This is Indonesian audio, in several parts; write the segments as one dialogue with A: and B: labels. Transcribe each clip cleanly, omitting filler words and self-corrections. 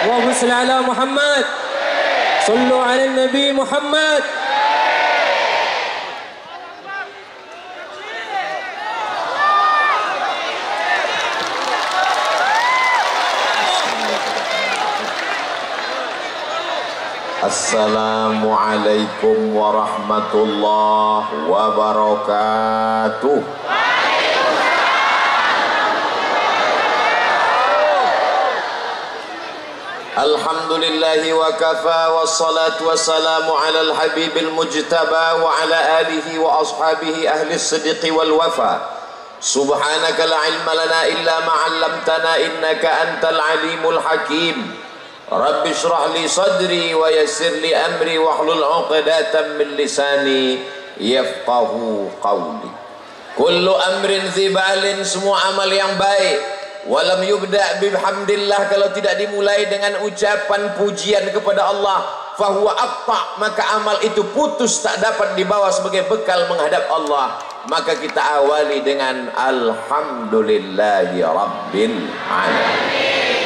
A: اللهم صل على محمد صلوا على النبي محمد.
B: Assalamualaikum warahmatullahi wabarakatuh. Alhamdulillahi wa kafa wassalatu wassalamu ala al-habibil mujtaba wa ala alihi wa ashabihi ahli siddiqi wal wafa. Subhanaka la ilma lana illa ma 'allamtana innaka antal alimul hakim. Rabbi shrah li sadri wa yassir li amri wahlul 'uqdatam min lisani yafqahu qawli. Kullu amrin zibalin, semua amal yang baik, walam yubda' bihamdillah, kalau tidak dimulai dengan ucapan pujian kepada Allah, fahuwa aqta', maka amal itu putus, tak dapat dibawa sebagai bekal menghadap Allah. Maka kita awali dengan alhamdulillahi rabbil alamin.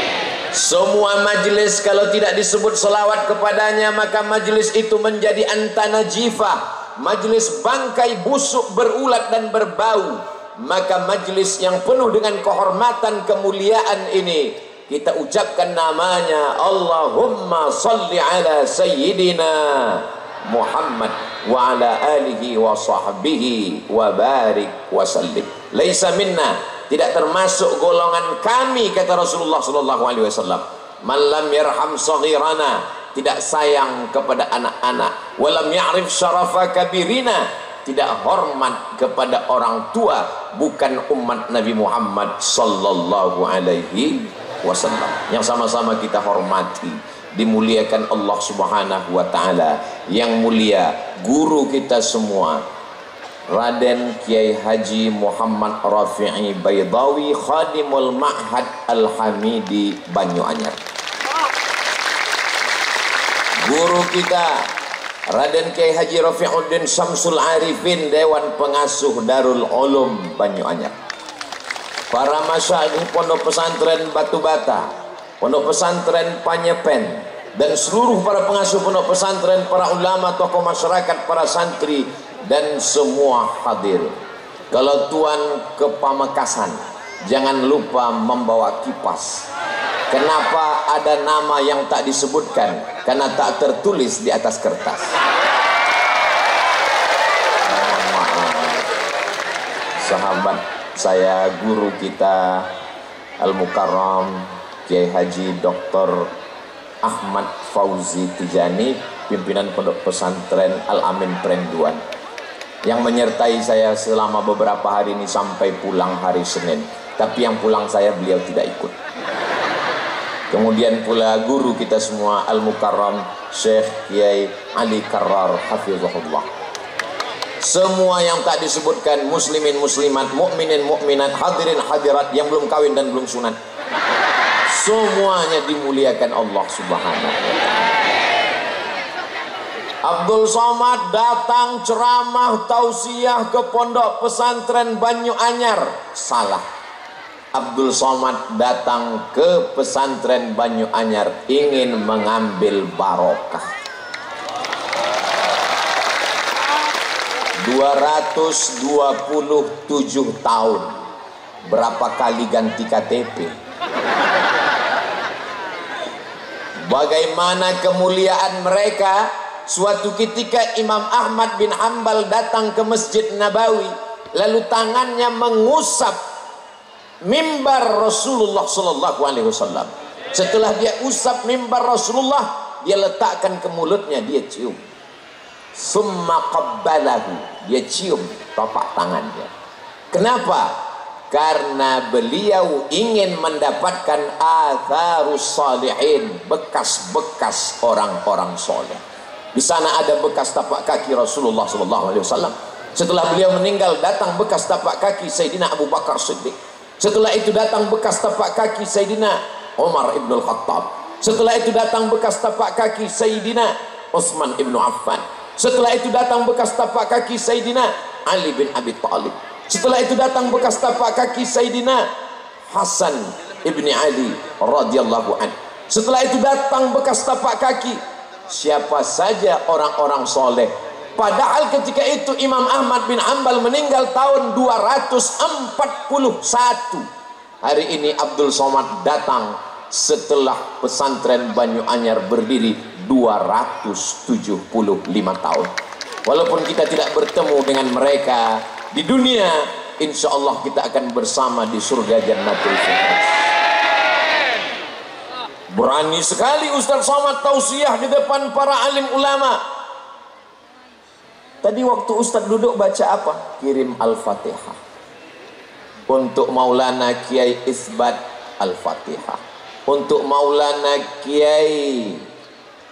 B: Semua majlis kalau tidak disebut selawat kepadanya, maka majlis itu menjadi antana jifah, majlis bangkai busuk berulat dan berbau. Maka majlis yang penuh dengan kehormatan kemuliaan ini kita ucapkan namanya Allahumma salli ala sayyidina Muhammad wa ala alihi wa sahbihi wa barik wa sallim. Laisa minna, tidak termasuk golongan kami, kata Rasulullah sallallahu alaihi wasallam. Man lam yarham saghirana, tidak sayang kepada anak-anak. Walam ya'rif syarafa kabirina, tidak hormat kepada orang tua, bukan umat Nabi Muhammad sallallahu alaihi wasallam. Yang sama-sama kita hormati, dimuliakan Allah Subhanahu wa taala. Yang mulia guru kita semua, Raden Kiai Haji Muhammad Rafi'i Baydawi, Khadimul Ma'had Al-Hamidi Banyuanyar. Guru kita Raden Kiai Haji Rafi'uddin Syamsul Arifin, Dewan Pengasuh Darul Ulum Banyuanyar. Para masyayikh Pondok Pesantren Batu Bata, Pondok Pesantren Panyepen, dan seluruh para pengasuh pondok pesantren, para ulama, tokoh masyarakat, para santri, dan semua hadir. Kalau tuan ke Pamekasan, jangan lupa membawa kipas. Kenapa ada nama yang tak disebutkan? Karena tak tertulis di atas kertas. Sahabat saya, guru kita Al-Mukarram Kiai Haji Dr. Ahmad Fauzi Tijani, pimpinan Pondok Pesantren Al-Amin Prenduan, yang menyertai saya selama beberapa hari ini sampai pulang hari Senin. Tapi yang pulang saya, beliau tidak ikut. Kemudian pula guru kita semua Al-Mukarram Syekh Kiai Ali Karrar hafizahullah. Semua yang tak disebutkan, muslimin muslimat, mukminin mukminat, hadirin hadirat yang belum kawin dan belum sunat, semuanya dimuliakan Allah Subhanahu wa ta'ala. Abdul Somad datang ceramah tausiah ke Pondok Pesantren Banyuanyar. Salah. Abdul Somad datang ke pesantren Banyuanyar ingin mengambil barokah. 227 tahun. Berapa kali ganti KTP? Bagaimana kemuliaan mereka? Suatu ketika Imam Ahmad bin Hanbal datang ke Masjid Nabawi, lalu tangannya mengusap mimbar Rasulullah sallallahu alaihi wasallam. Setelah dia usap mimbar Rasulullah, dia letakkan ke mulutnya, dia cium. Summa qabbalahu, dia cium. telapak tangannya. Kenapa? Karena beliau ingin mendapatkan atharus salihin, bekas-bekas orang-orang soleh. Di sana ada bekas tapak kaki Rasulullah SAW. Setelah beliau meninggal, datang bekas tapak kaki Sayyidina Abu Bakar Siddiq. Setelah itu datang bekas tapak kaki Sayyidina Umar ibn al-Khattab. Setelah itu datang bekas tapak kaki Sayyidina Utsman ibn Affan. Setelah itu datang bekas tapak kaki Sayyidina Ali bin Abi Thalib. Setelah itu datang bekas tapak kaki Sayyidina Hasan ibni Ali radhiyallahu anhu. Setelah itu datang bekas tapak kaki siapa saja orang-orang soleh. Padahal ketika itu Imam Ahmad bin Hanbal meninggal tahun 241. Hari ini Abdul Somad datang setelah pesantren Banyu Anyar berdiri 275 tahun. Walaupun kita tidak bertemu dengan mereka di dunia, insya Allah kita akan bersama di surga Jannatul Firdaus. Berani sekali Ustaz Somad tausiah di depan para alim ulama. Tadi waktu Ustaz duduk baca apa? Kirim Al-Fatihah. Untuk Maulana Kiai Isbat Al-Fatihah. Untuk Maulana Kiai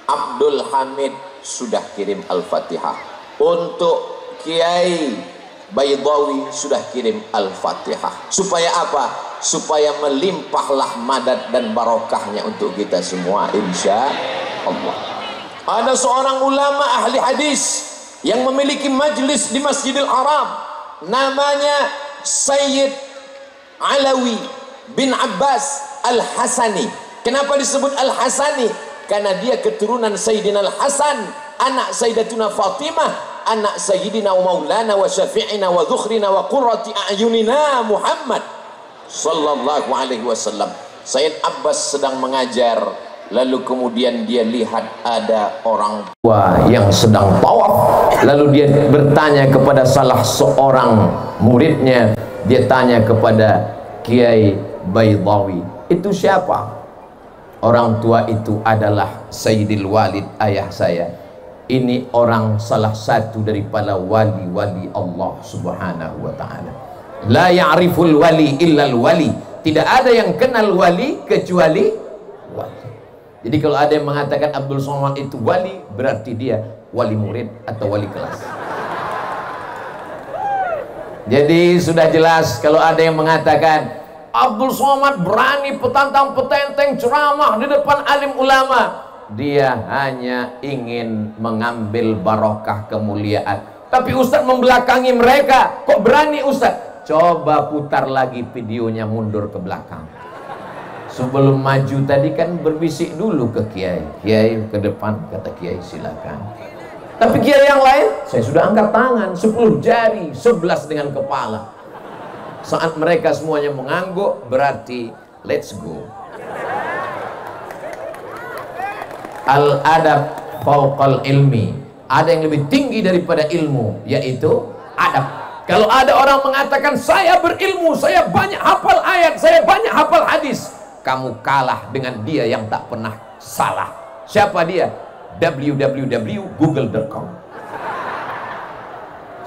B: Abdul Hamid sudah kirim Al-Fatihah. Untuk Kiai Baydawi sudah kirim Al-Fatihah. Supaya apa? Supaya melimpahlah madad dan barokahnya untuk kita semua, insya Allah. Ada seorang ulama ahli hadis yang memiliki majlis di Masjidil Haram, namanya Sayyid Alawi bin Abbas Al-Hasani. Kenapa disebut Al-Hasani? Karena dia keturunan Sayyidina Al-Hasan, anak Sayyidatuna Fatimah, anak Sayyidina wa Maulana wa Syafi'ina wa Dhukhrina wa Qurrati A'yunina Muhammad sallallahu alaihi wasallam. Sayyid Abbas sedang mengajar, lalu kemudian dia lihat ada orang tua yang sedang tawaf. Lalu dia bertanya kepada salah seorang muridnya, dia tanya kepada Kiai Baydawi, itu siapa? Orang tua itu adalah Sayyidil Walid, ayah saya. Ini orang salah satu daripada wali-wali Allah subhanahu wa ta'ala. La ya'riful wali illal wali. Tidak ada yang kenal wali kecuali wali. Jadi kalau ada yang mengatakan Abdul Somad itu wali, berarti dia wali murid atau wali kelas. Jadi sudah jelas kalau ada yang mengatakan Abdul Somad berani petantang petenteng ceramah di depan alim ulama, dia hanya ingin mengambil barokah kemuliaan. Tapi Ustadz membelakangi mereka. Kok berani Ustadz? Coba putar lagi videonya, mundur ke belakang. Sebelum maju tadi kan berbisik dulu ke Kiai. Kiai ke depan, kata Kiai silakan. Tapi Kiai yang lain, saya sudah angkat tangan 10 jari, 11 dengan kepala. Saat mereka semuanya mengangguk, berarti let's go. Al-adab fauqal ilmi. Ada yang lebih tinggi daripada ilmu, yaitu adab. Kalau ada orang mengatakan saya berilmu, saya banyak hafal ayat, saya banyak hafal hadis, kamu kalah dengan dia yang tak pernah salah. Siapa dia? www.google.com.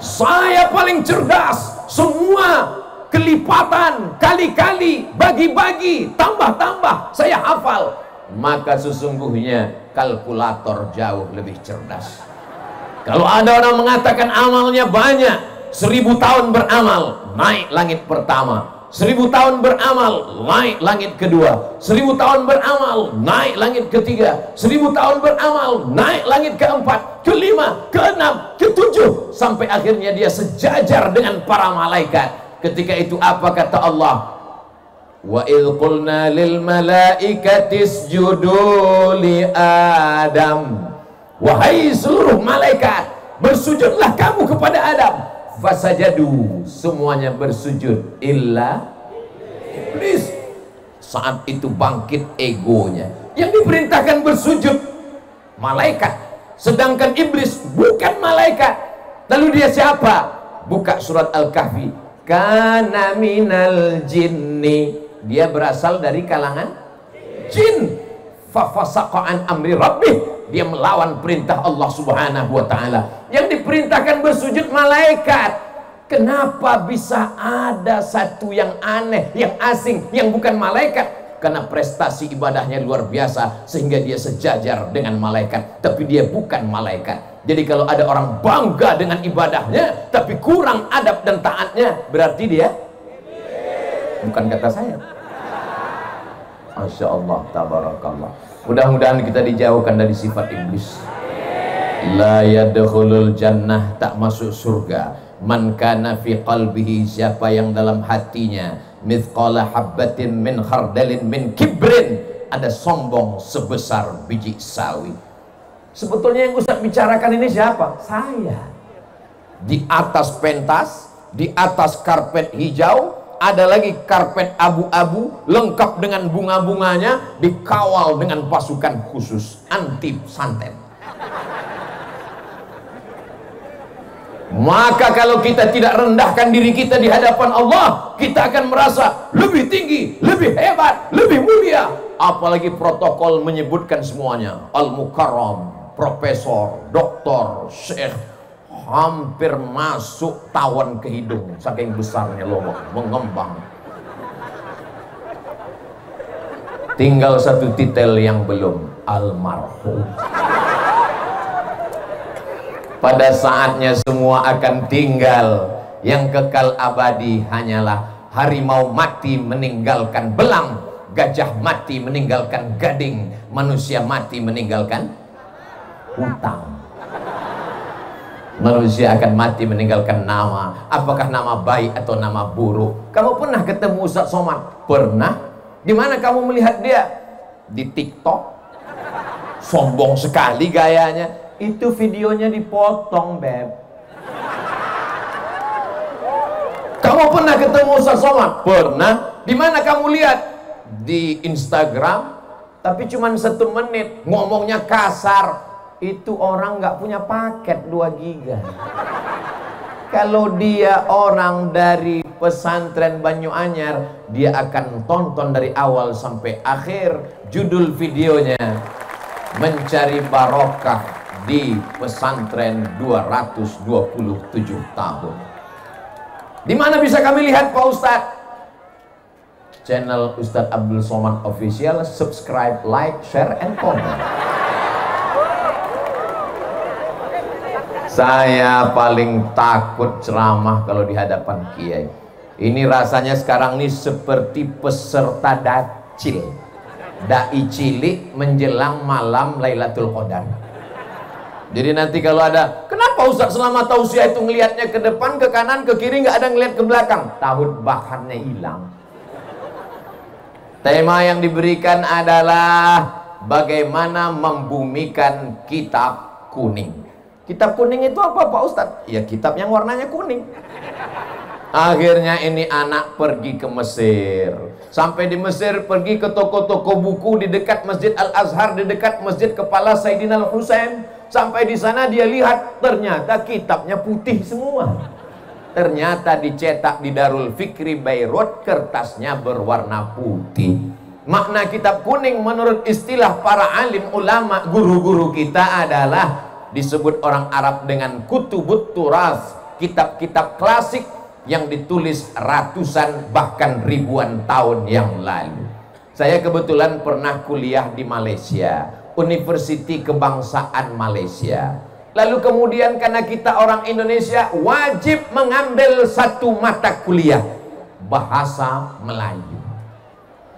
B: Saya paling cerdas, semua kelipatan, kali-kali, bagi-bagi, tambah-tambah, saya hafal. Maka sesungguhnya kalkulator jauh lebih cerdas. Kalau ada orang mengatakan amalnya banyak, 1000 tahun beramal, naik langit pertama. 1000 tahun beramal, naik langit kedua. 1000 tahun beramal, naik langit ketiga. 1000 tahun beramal, naik langit keempat, kelima, keenam, ketujuh, sampai akhirnya dia sejajar dengan para malaikat. Ketika itu apa kata Allah? Wa idh qulna lil malaikati isjudu li Adam. Wahai seluruh malaikat, bersujudlah kamu kepada Adam. Fasajadu, semuanya bersujud illa iblis. Saat itu bangkit egonya. Yang diperintahkan bersujud malaikat, sedangkan iblis bukan malaikat. Lalu dia siapa? Buka surat Al-Kahfi. Kana minal jinni, dia berasal dari kalangan jin. Fafasaqa an amri rabbih, dia melawan perintah Allah subhanahu wa ta'ala. Yang diperintahkan bersujud malaikat.
C: Kenapa bisa ada satu yang aneh, yang asing, yang bukan malaikat? Karena prestasi ibadahnya luar biasa sehingga dia sejajar dengan malaikat, tapi dia bukan malaikat. Jadi kalau ada orang bangga dengan ibadahnya tapi kurang adab dan taatnya, berarti dia bukan kata saya. Masya Allah, tabarakallah. Mudah-mudahan kita dijauhkan dari sifat iblis. La yadkhulul jannah, tak masuk surga, man kana fi qalbihi, siapa yang dalam hatinya mithqala habbatin min khardalin min kibrin, ada sombong sebesar biji sawi. Sebetulnya yang Ustaz bicarakan ini siapa? Saya. Di atas pentas, di atas karpet hijau, ada lagi karpet abu-abu lengkap dengan bunga-bunganya, dikawal dengan pasukan khusus anti santet. Maka kalau kita tidak rendahkan diri kita di hadapan Allah, kita akan merasa lebih tinggi, lebih hebat, lebih mulia. Apalagi protokol menyebutkan semuanya, al-mukarram, profesor, doktor, syekh, hampir masuk tawon ke hidung saking besarnya lubang mengembang. Tinggal satu titel yang belum, almarhum. Pada saatnya semua akan tinggal, yang kekal abadi hanyalah harimau mati meninggalkan belang, gajah mati meninggalkan gading, manusia mati meninggalkan hutang. Manusia akan mati meninggalkan nama, apakah nama baik atau nama buruk. Kamu pernah ketemu Ustaz Somad? Pernah. Di mana kamu melihat dia? Di TikTok. Sombong sekali gayanya. Itu videonya dipotong, Beb. Kamu pernah ketemu Ustaz Somad? Pernah. Di mana kamu lihat? Di Instagram. Tapi cuma 1 menit, ngomongnya kasar. Itu orang nggak punya paket 2 giga. Kalau dia orang dari pesantren Banyuanyar, dia akan tonton dari awal sampai akhir. Judul videonya, mencari barokah di pesantren 227 tahun. Di mana bisa kami lihat Pak Ustadz? Channel Ustadz Abdul Somad Official. Subscribe, like, share, and comment. Saya paling takut ceramah kalau di hadapan kiai. Ini rasanya sekarang ini seperti peserta dacil, dai cilik menjelang malam Lailatul Qadar. Jadi nanti kalau ada, kenapa Ustaz selama tausiah itu ngelihatnya ke depan, ke kanan, ke kiri, nggak ada ngelihat ke belakang? Tahun bahannya hilang. Tema yang diberikan adalah bagaimana membumikan kitab kuning. Kitab kuning itu apa Pak Ustadz? Ya kitab yang warnanya kuning. Akhirnya ini anak pergi ke Mesir. Sampai di Mesir pergi ke toko-toko buku di dekat Masjid Al-Azhar, di dekat Masjid Kepala Sayyidina Al-Husain. Sampai di sana dia lihat ternyata kitabnya putih semua. Ternyata dicetak di Darul Fikri Beirut, kertasnya berwarna putih. Makna kitab kuning menurut istilah para alim ulama, guru-guru kita adalah disebut orang Arab dengan kutubut turas, kitab-kitab klasik yang ditulis ratusan bahkan ribuan tahun yang lalu. Saya kebetulan pernah kuliah di Malaysia, Universiti Kebangsaan Malaysia. Lalu kemudian karena kita orang Indonesia wajib mengambil satu mata kuliah bahasa Melayu.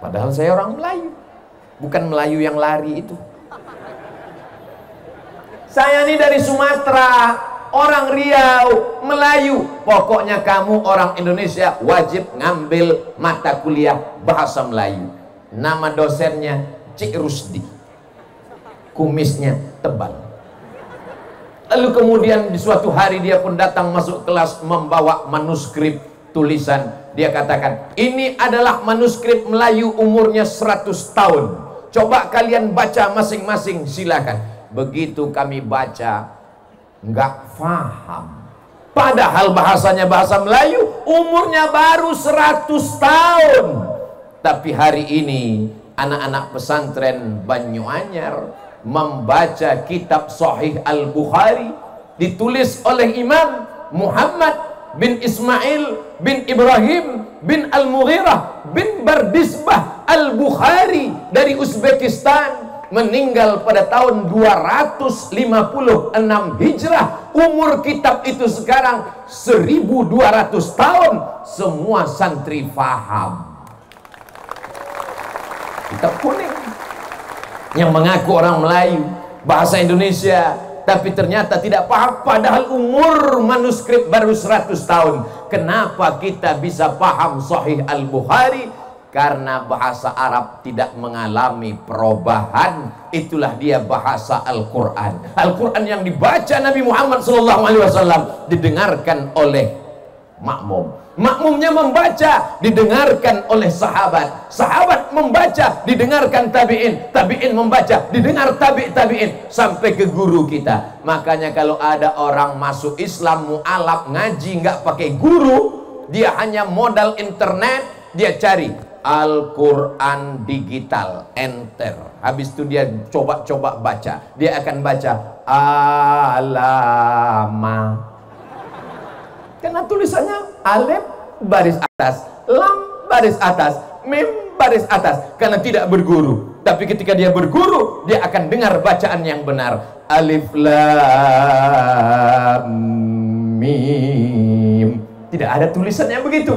C: Padahal saya orang Melayu, bukan Melayu yang lari itu. Saya ini dari Sumatera, orang Riau, Melayu. Pokoknya kamu orang Indonesia wajib ngambil mata kuliah bahasa Melayu. Nama dosennya Cik Rusdi. Kumisnya tebal. Lalu kemudian di suatu hari dia pun datang masuk kelas membawa manuskrip tulisan. Dia katakan, ini adalah manuskrip Melayu umurnya 100 tahun. Coba kalian baca masing-masing, silakan. Begitu kami baca, nggak paham. Padahal bahasanya bahasa Melayu, umurnya baru 100 tahun. Tapi hari ini anak-anak pesantren Banyuanyar membaca kitab Sahih Al-Bukhari, ditulis oleh Imam Muhammad bin Ismail bin Ibrahim bin Al-Mughirah bin Bardisbah Al-Bukhari dari Uzbekistan, meninggal pada tahun 256 Hijrah. Umur kitab itu sekarang 1200 tahun. Semua santri faham. Kitab kuning yang mengaku orang Melayu, bahasa Indonesia, tapi ternyata tidak paham, padahal umur manuskrip baru 100 tahun. Kenapa kita bisa paham Sahih Al-Bukhari? Karena bahasa Arab tidak mengalami perubahan. Itulah dia bahasa Al-Quran. Al-Quran yang dibaca Nabi Muhammad SAW didengarkan oleh makmum. Makmumnya membaca, didengarkan oleh sahabat. Sahabat membaca, didengarkan tabi'in. Tabi'in membaca, didengar tabi'in sampai ke guru kita. Makanya kalau ada orang masuk Islam mu'alaf, ngaji nggak pakai guru, dia hanya modal internet, dia cari Al-Quran digital, enter. Habis itu dia coba-coba baca. Dia akan baca alama. Karena tulisannya alif baris atas, lam baris atas, mim baris atas. Karena tidak berguru. Tapi ketika dia berguru, dia akan dengar bacaan yang benar. Alif lam mim. Tidak ada tulisannya begitu.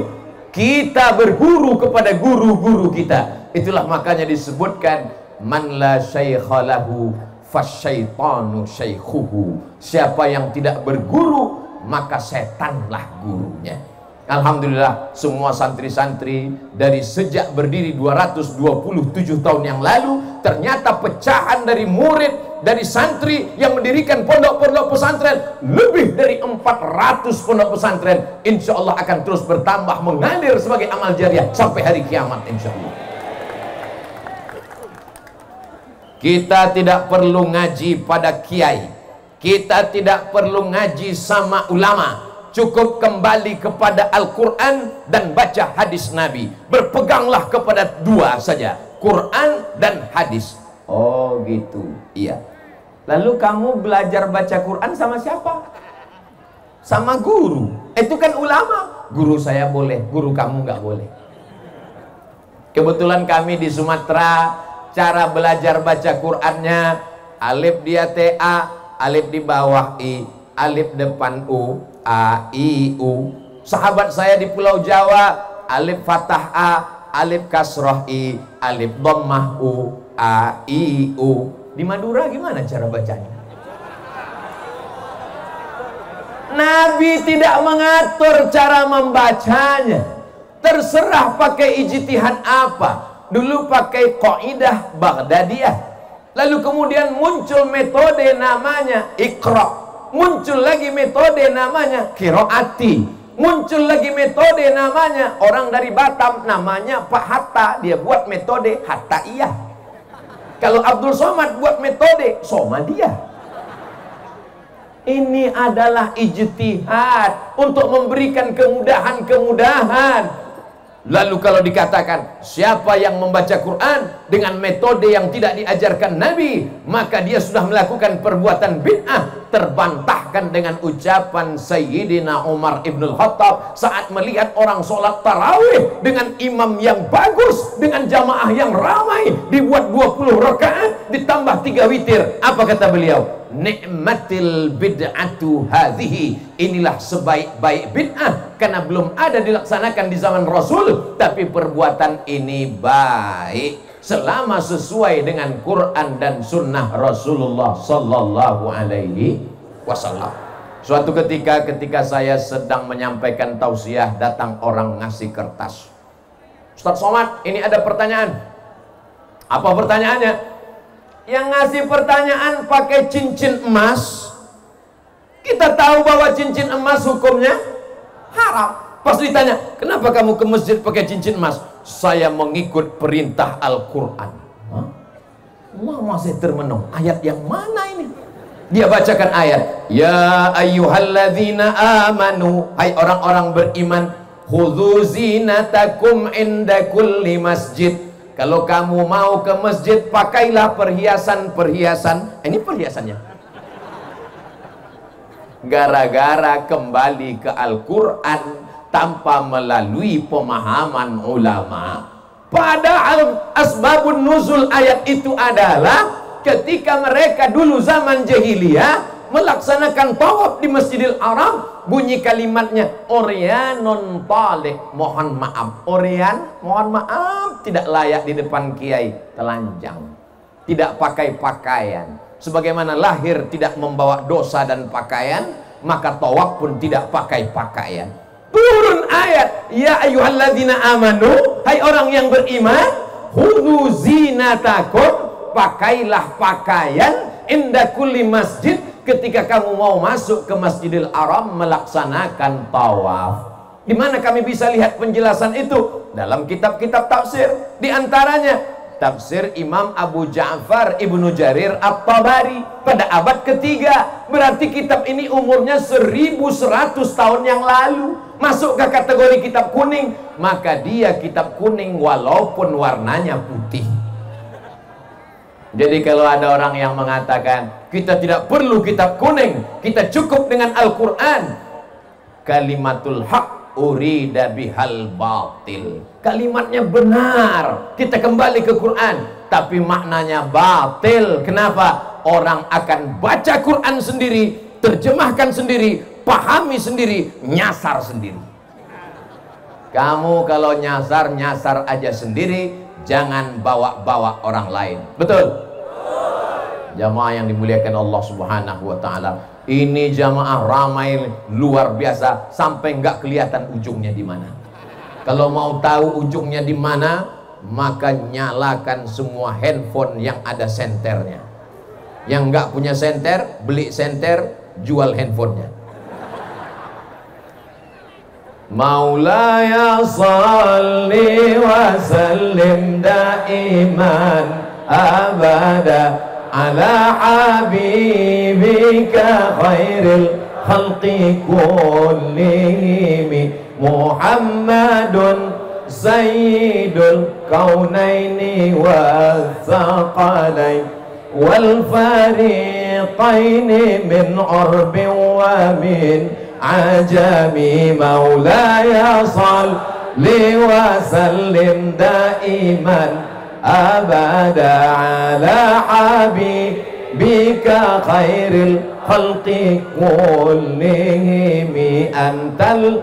C: Kita berguru kepada guru-guru kita. Itulah makanya disebutkan man la syaikha lahu fasyaitanu syaikhuhu. Siapa yang tidak berguru, maka setanlah gurunya. Alhamdulillah, semua santri-santri dari sejak berdiri 227 tahun yang lalu, ternyata pecahan dari murid, dari santri yang mendirikan pondok-pondok pesantren, lebih dari 400 pondok pesantren, insya Allah akan terus bertambah, mengalir sebagai amal jariah sampai hari kiamat insya Allah. Kita tidak perlu ngaji pada kiai, kita tidak perlu ngaji sama ulama. Cukup kembali kepada Al-Quran dan baca hadis Nabi. Berpeganglah kepada dua saja, Quran dan hadis. Oh gitu, iya. Lalu kamu belajar baca Quran sama siapa? Sama guru. Itu kan ulama. Guru saya boleh, guru kamu nggak boleh. Kebetulan kami di Sumatera, cara belajar baca Qurannya, alif di A, alif di bawah I, alif depan U, A, I, U. Sahabat saya di Pulau Jawa, alif fathah A, alif kasroh I, alif dhammah U, A, I, U. Di Madura gimana cara bacanya? Nabi tidak mengatur cara membacanya. Terserah pakai ijtihad apa. Dulu pakai qaidah Baghdadiyah. Lalu kemudian muncul metode namanya Iqra. Muncul lagi metode namanya Qiraati. Muncul lagi metode namanya, orang dari Batam namanya Pak Hatta, dia buat metode Hattaiyah. Kalau Abdul Somad buat metode Somadiyah. Ini adalah ijtihad untuk memberikan kemudahan-kemudahan. Lalu kalau dikatakan siapa yang membaca Quran dengan metode yang tidak diajarkan Nabi, maka dia sudah melakukan perbuatan bid'ah. Terbantahkan dengan ucapan Sayyidina Umar ibn al-Khattab saat melihat orang sholat tarawih dengan imam yang bagus, dengan jamaah yang ramai, dibuat 20 rakaat ditambah 3 witir. Apa kata beliau? Ni'matil bid'atu hadhihi. Inilah sebaik-baik bid'ah, karena belum ada dilaksanakan di zaman Rasul, tapi perbuatan ini baik selama sesuai dengan Quran dan sunnah Rasulullah sallallahu alaihi wasallam. Suatu ketika saya sedang menyampaikan tausiah, datang orang ngasih kertas. Ustaz Somad, ini ada pertanyaan. Apa pertanyaannya? Yang ngasih pertanyaan pakai cincin emas. Kita tahu bahwa cincin emas hukumnya haram. Pas ditanya, kenapa kamu ke masjid pakai cincin emas? Saya mengikut perintah Al-Quran. Lama saya termenung, ayat yang mana ini? Dia bacakan ayat, ya ayyuhalladzina amanu, hai orang-orang beriman, khudzu zinatakum inda kulli masjid. Kalau kamu mau ke masjid, pakailah perhiasan-perhiasan. Ini perhiasannya. gara-gara kembali ke Al-Quran tanpa melalui pemahaman ulama. Padahal asbabun nuzul ayat itu adalah ketika mereka dulu zaman jahiliyah melaksanakan tawaf di Masjidil Haram, bunyi kalimatnya Oryanon talik, mohon maaf. Oryan, mohon maaf, tidak layak di depan kiai, telanjang, tidak pakai pakaian. Sebagaimana lahir tidak membawa dosa dan pakaian, maka tawaf pun tidak pakai pakaian. Turun ayat, ya ayyuhalladzina amanu, hai orang yang beriman, khudhu zinatakum, pakailah pakaian inda kulli masjid, ketika kamu mau masuk ke Masjidil Haram melaksanakan tawaf. Di mana kami bisa lihat penjelasan itu? Dalam kitab-kitab tafsir. Di antaranya tafsir Imam Abu Ja'far Ibnu Jarir At-Tabari pada abad ketiga. Berarti kitab ini umurnya 1100 tahun yang lalu. Masuk ke kategori kitab kuning, maka dia kitab kuning walaupun warnanya putih. Jadi kalau ada orang yang mengatakan kita tidak perlu kitab kuning, kita cukup dengan Al-Quran, kalimatul haq urida bihal batil, kalimatnya benar, kita kembali ke Quran, tapi maknanya batil. Kenapa? Orang akan baca Quran sendiri, terjemahkan sendiri, pahami sendiri, nyasar sendiri. Kamu kalau nyasar, nyasar aja sendiri, jangan bawa-bawa orang lain. Betul? Jamaah yang dimuliakan Allah Subhanahu wa ta'ala, ini jamaah ramai luar biasa sampai nggak kelihatan ujungnya di mana. Kalau mau tahu ujungnya di mana, maka nyalakan semua handphone yang ada senternya. Yang nggak punya senter, beli senter, jual handphonenya. Maulaya salli wa sallim daiman abada ala habibika khairil khalqi kullihim Muhammadun sayyidul kaunaini wa thaqalain wal fariqaini min urbin wa min ajami. Maulaya salli wa sallim daiman abada ala habibika khairil khalqi kullihim antal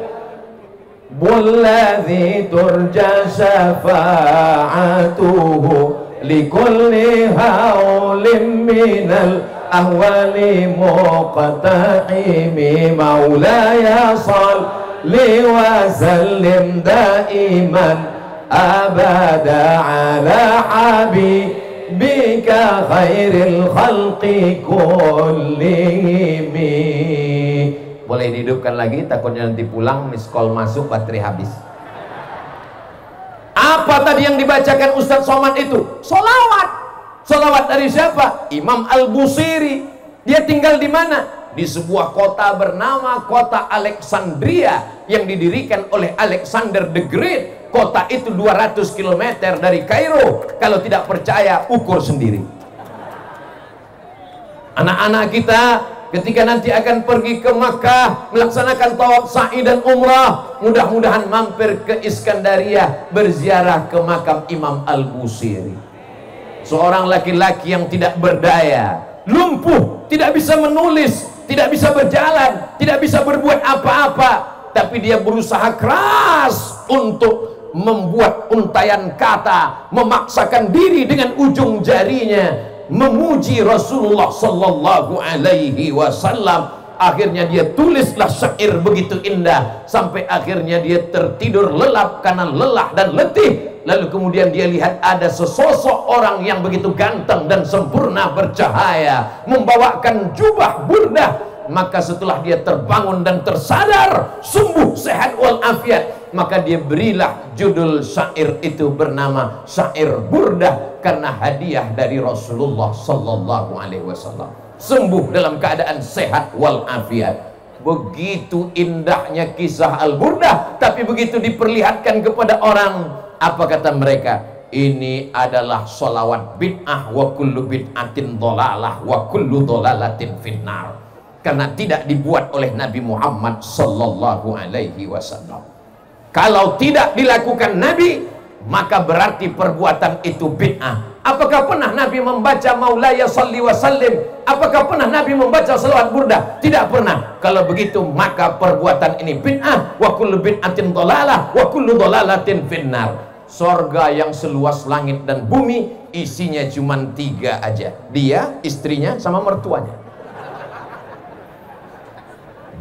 C: bulladhi turja syafa'atuhu likulli hawlim minal ahwali muqta'imi. Maulaya salli wa sallim daiman abada ala habibika khairil khalqi kullihim. Boleh dihidupkan lagi, takutnya nanti pulang miss call masuk, baterai habis. Apa tadi yang dibacakan Ustadz Somad itu? Solawat. Solawat dari siapa? Imam Al-Busiri. Dia tinggal di mana? Di sebuah kota bernama kota Alexandria yang didirikan oleh Alexander the Great. Kota itu 200 km dari Kairo. Kalau tidak percaya, ukur sendiri. Anak-anak kita ketika nanti akan pergi ke Makkah melaksanakan tawaf sa'i dan umrah, mudah-mudahan mampir ke Iskandaria berziarah ke makam Imam Al-Busiri. Seorang laki-laki yang tidak berdaya, lumpuh, tidak bisa menulis, tidak bisa berjalan, tidak bisa berbuat apa-apa, tapi dia berusaha keras untuk membuat untayan kata, memaksakan diri dengan ujung jarinya memuji Rasulullah sallallahu alaihi wasallam. Akhirnya dia tulislah syair begitu indah sampai akhirnya dia tertidur lelap karena lelah dan letih. Lalu kemudian dia lihat ada sesosok orang yang begitu ganteng dan sempurna bercahaya membawakan jubah burdah. Maka setelah dia terbangun dan tersadar, sembuh sehat walafiat, maka dia berilah judul syair itu bernama Syair Burdah, karena hadiah dari Rasulullah sallallahu alaihi wasallam. Sembuh dalam keadaan sehat walafiat. Begitu indahnya kisah Al-Burdah, tapi begitu diperlihatkan kepada orang, apa kata mereka? Ini adalah sholawat bid'ah, wa kullu bid'atin dholalah, wa kullu dholalatin finnar. karena tidak dibuat oleh Nabi Muhammad sallallahu alaihi wasallam. Kalau tidak dilakukan Nabi, maka berarti perbuatan itu bid'ah. Apakah pernah Nabi membaca Maulaya salli wa sallim? Apakah pernah Nabi membaca salawat burdah? Tidak pernah. Kalau begitu maka perbuatan ini bid'ah. Wa kullu bid'atin dhalalah wa kullu dhalalatin finnar. Sorga yang seluas langit dan bumi isinya cuma 3 aja. Dia, istrinya, sama mertuanya.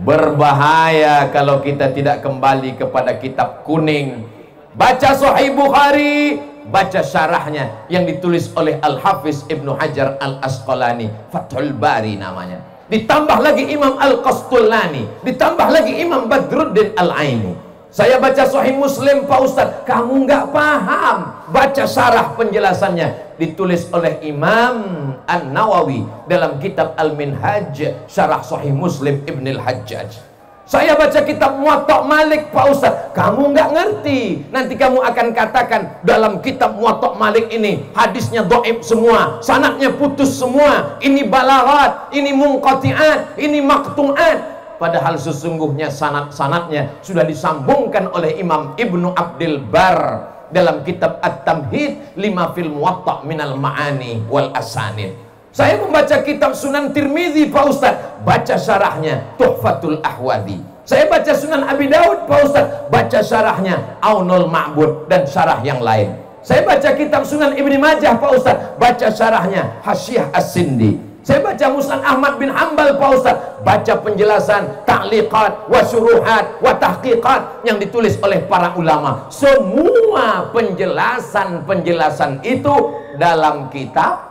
C: Berbahaya kalau kita tidak kembali kepada kitab kuning. Baca Sahih Bukhari, baca syarahnya yang ditulis oleh Al-Hafiz Ibnu Hajar Al-Asqalani, Fathul Bari namanya. Ditambah lagi Imam Al-Qastulani, ditambah lagi Imam Badruddin Al-Aini. Saya baca Sahih Muslim, Pak Ustadz, kamu nggak paham. Baca syarah penjelasannya, ditulis oleh Imam An-Nawawi dalam kitab Al-Minhaj, syarah Sahih Muslim Ibn Al-Hajjaj. Saya baca kitab Muwatta Malik, Pak Ustadz, kamu nggak ngerti. Nanti kamu akan katakan dalam kitab Muwatta Malik ini hadisnya dhaif semua, sanadnya putus semua, ini balaghat, ini munqati'at, ini maqtu'at. Padahal sesungguhnya sanad-sanadnya sudah disambungkan oleh Imam Ibnu Abdil Bar dalam kitab At-Tamhid lima fil Muwatta minal ma'ani wal asanid. Saya membaca kitab Sunan Tirmidzi, Pak Ustadz, baca syarahnya Tuhfatul Ahwadi. Saya baca Sunan Abi Daud, Pak Ustadz, baca syarahnya Aunul Ma'bud dan syarah yang lain. Saya baca kitab Sunan Ibnu Majah, Pak Ustadz, baca syarahnya Hasyiah As-Sindi. Saya baca Musnad Ahmad bin Hanbal, Pak Ustadz, baca penjelasan ta'liqat wa syuruhat wa tahqiqat yang ditulis oleh para ulama. Semua penjelasan-penjelasan itu dalam kitab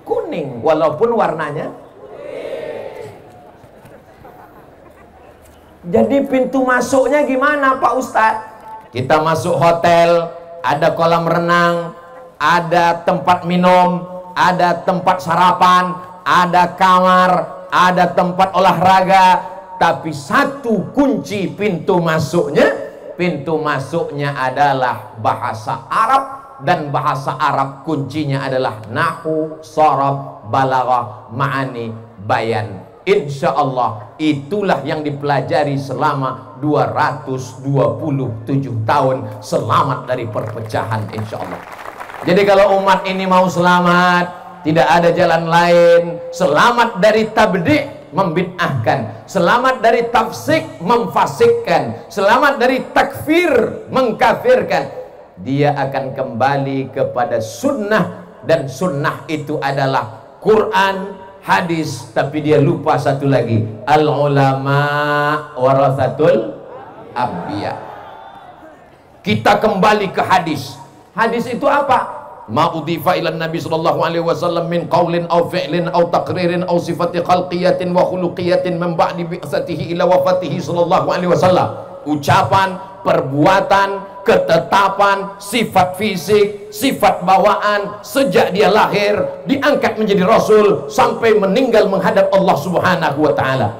C: kuning, walaupun warnanya. Jadi pintu masuknya gimana, Pak Ustadz? Kita masuk hotel, ada kolam renang, ada tempat minum, ada tempat sarapan, ada kamar, ada tempat olahraga. Tapi satu kunci pintu masuknya adalah bahasa Arab. Dan bahasa Arab kuncinya adalah nahu, sharaf, balaghah, ma'ani, bayan. Insya Allah itulah yang dipelajari selama 227 tahun. Selamat dari perpecahan, insya Allah. Jadi kalau umat ini mau selamat, tidak ada jalan lain. Selamat dari tabdi', membid'ahkan. Selamat dari tafsik, memfasikkan. Selamat dari takfir, mengkafirkan. Dia akan kembali kepada sunnah, dan sunnah itu adalah Quran, hadis. Tapi dia lupa satu lagi, al ulama warathatul anbiya. Kita kembali ke hadis. Hadis itu apa? Ma udhifa ila Nabi sallallahu alaihi wasallam min qaulin aw fi'lin aw taqririn aw sifati khalqiyatin wa khuluqiyatin min ba'di bi'satihi ila wafatihi sallallahu alaihi wasallam. Ucapan, perbuatan, ketetapan, sifat fisik, sifat bawaan sejak dia lahir, diangkat menjadi Rasul sampai meninggal menghadap Allah Subhanahu wa ta'ala.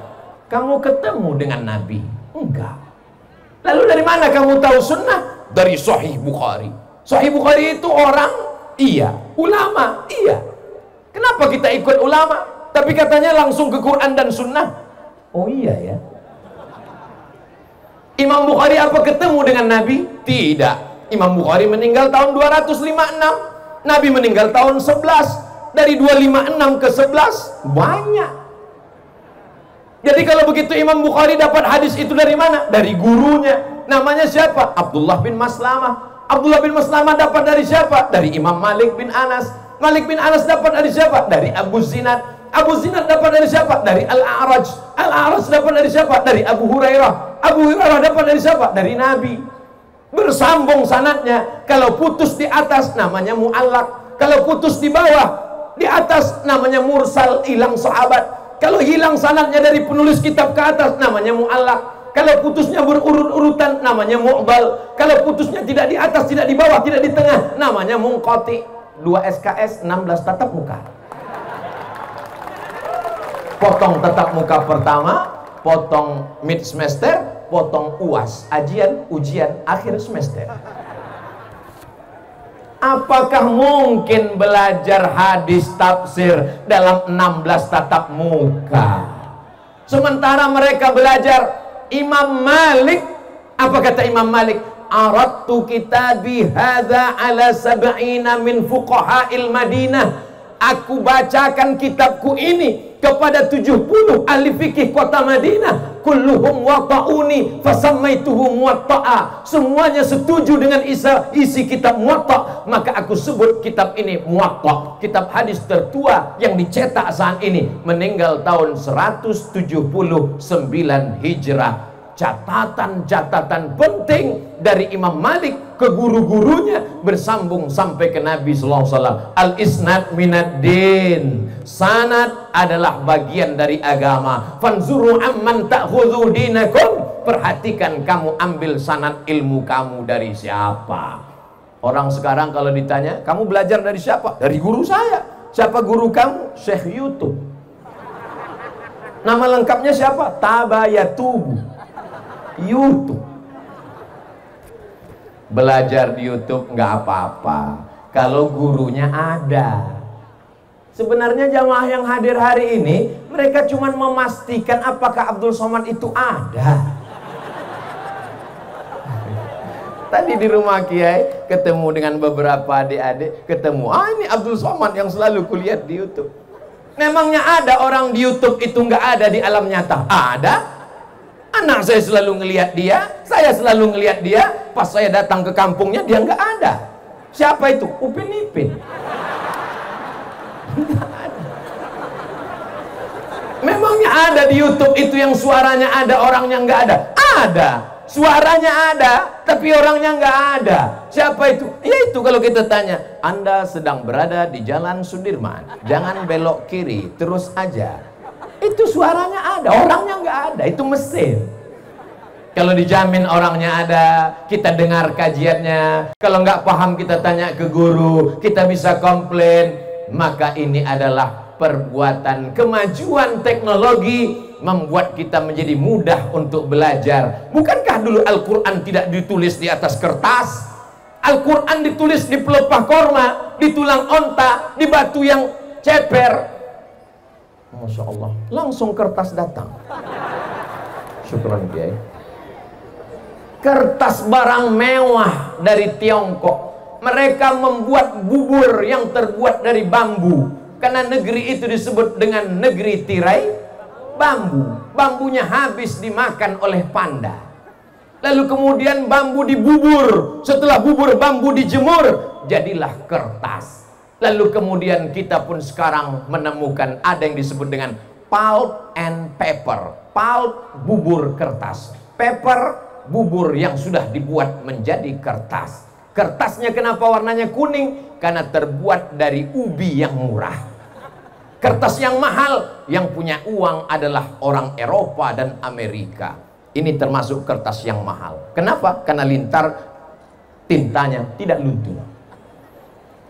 C: Kamu ketemu dengan Nabi? Enggak. Lalu dari mana kamu tahu sunnah? Dari Sahih Bukhari. Sahih Bukhari itu orang? Iya. Ulama? Iya. Kenapa kita ikut ulama? Tapi katanya langsung ke Quran dan sunnah? Oh iya ya. Imam Bukhari apa ketemu dengan Nabi? Tidak. Imam Bukhari meninggal tahun 256. Nabi meninggal tahun 11. Dari 256 ke 11 banyak. Jadi kalau begitu Imam Bukhari dapat hadis itu dari mana? Dari gurunya. Namanya siapa? Abdullah bin Maslamah. Abdullah bin Maslamah dapat dari siapa? Dari Imam Malik bin Anas. Malik bin Anas dapat dari siapa? Dari Abu Zinad. Abu Zinad dapat dari siapa? Dari Al-A'raj. Al-A'raj dapat dari siapa? Dari Abu Hurairah. Abu Hurairah dapat dari siapa? Dari Nabi. Bersambung sanadnya. Kalau putus di atas namanya mu'allaq. Kalau putus di bawah, di atas namanya mursal, hilang sahabat. Kalau hilang sanadnya dari penulis kitab ke atas namanya mu'allaq. Kalau putusnya berurut-urutan namanya mu'dal. Kalau putusnya tidak di atas, tidak di bawah, tidak di tengah namanya munqati. 2 SKS 16 tatap muka. Potong tatap muka pertama, potong mid semester, potong UAS, ujian akhir semester. Apakah mungkin belajar hadis tafsir dalam 16 tatap muka? Sementara mereka belajar Imam Malik. Apa kata Imam Malik? Aradtu kitabi hadza ala sab'ina min fuqaha'il Madinah. Aku bacakan kitabku ini kepada 70 ahli fikih kota Madinah. Kulluhum wata'uni fasammaituhu muwatta'a. Semuanya setuju dengan isi kitab Muwatta, maka aku sebut kitab ini Muwatta. Kitab hadis tertua yang dicetak saat ini, meninggal tahun 179 Hijrah. Catatan-catatan penting dari Imam Malik ke guru-gurunya bersambung sampai ke Nabi sallallahu alaihi wasallam. Al-isnad minad din. Sanad adalah bagian dari agama. Fanzuru amman ta'khudhu dinakum. Perhatikan kamu ambil sanad ilmu kamu dari siapa. Orang sekarang kalau ditanya, kamu belajar dari siapa? Dari guru saya. Siapa guru kamu? Syekh YouTube. Nama lengkapnya siapa? Tabayatubu. YouTube. Belajar di YouTube nggak apa-apa kalau gurunya ada. Sebenarnya jamaah yang hadir hari ini, mereka cuma memastikan apakah Abdul Somad itu ada. Tadi di rumah Kiai ketemu dengan beberapa adik-adik, ketemu, ini Abdul Somad yang selalu kulihat di YouTube. Memangnya ada orang di YouTube itu nggak ada di alam nyata? Ada. Anak saya selalu ngelihat dia, saya selalu ngelihat dia. Pas saya datang ke kampungnya, dia nggak ada. Siapa itu? Upin Ipin. Memangnya ada di YouTube itu yang suaranya ada, orangnya nggak ada? Ada. Suaranya ada, tapi orangnya nggak ada. Siapa itu? Ya itu kalau kita tanya, Anda sedang berada di Jalan Sudirman, jangan belok kiri, terus aja. Itu suaranya ada, orangnya nggak ada. Itu mesin. Kalau dijamin orangnya ada, kita dengar kajiannya. Kalau nggak paham kita tanya ke guru, kita bisa komplain. Maka ini adalah perbuatan kemajuan teknologi membuat kita menjadi mudah untuk belajar. Bukankah dulu Al-Quran tidak ditulis di atas kertas? Al-Quran ditulis di pelepah korma, di tulang onta, di batu yang ceper. Masya Allah, langsung kertas datang. Syukran Kiai. Kertas barang mewah dari Tiongkok. Mereka membuat bubur yang terbuat dari bambu, karena negeri itu disebut dengan negeri tirai bambu. Bambunya habis dimakan oleh panda. Lalu kemudian bambu dibubur. Setelah bubur bambu dijemur, jadilah kertas. Lalu kemudian kita pun sekarang menemukan ada yang disebut dengan pulp and paper. Pulp, bubur kertas. Paper, bubur yang sudah dibuat menjadi kertas. Kertasnya kenapa warnanya kuning? Karena terbuat dari ubi yang murah. Kertas yang mahal, yang punya uang adalah orang Eropa dan Amerika. Ini termasuk kertas yang mahal. Kenapa? Karena lintar tintanya tidak luntur.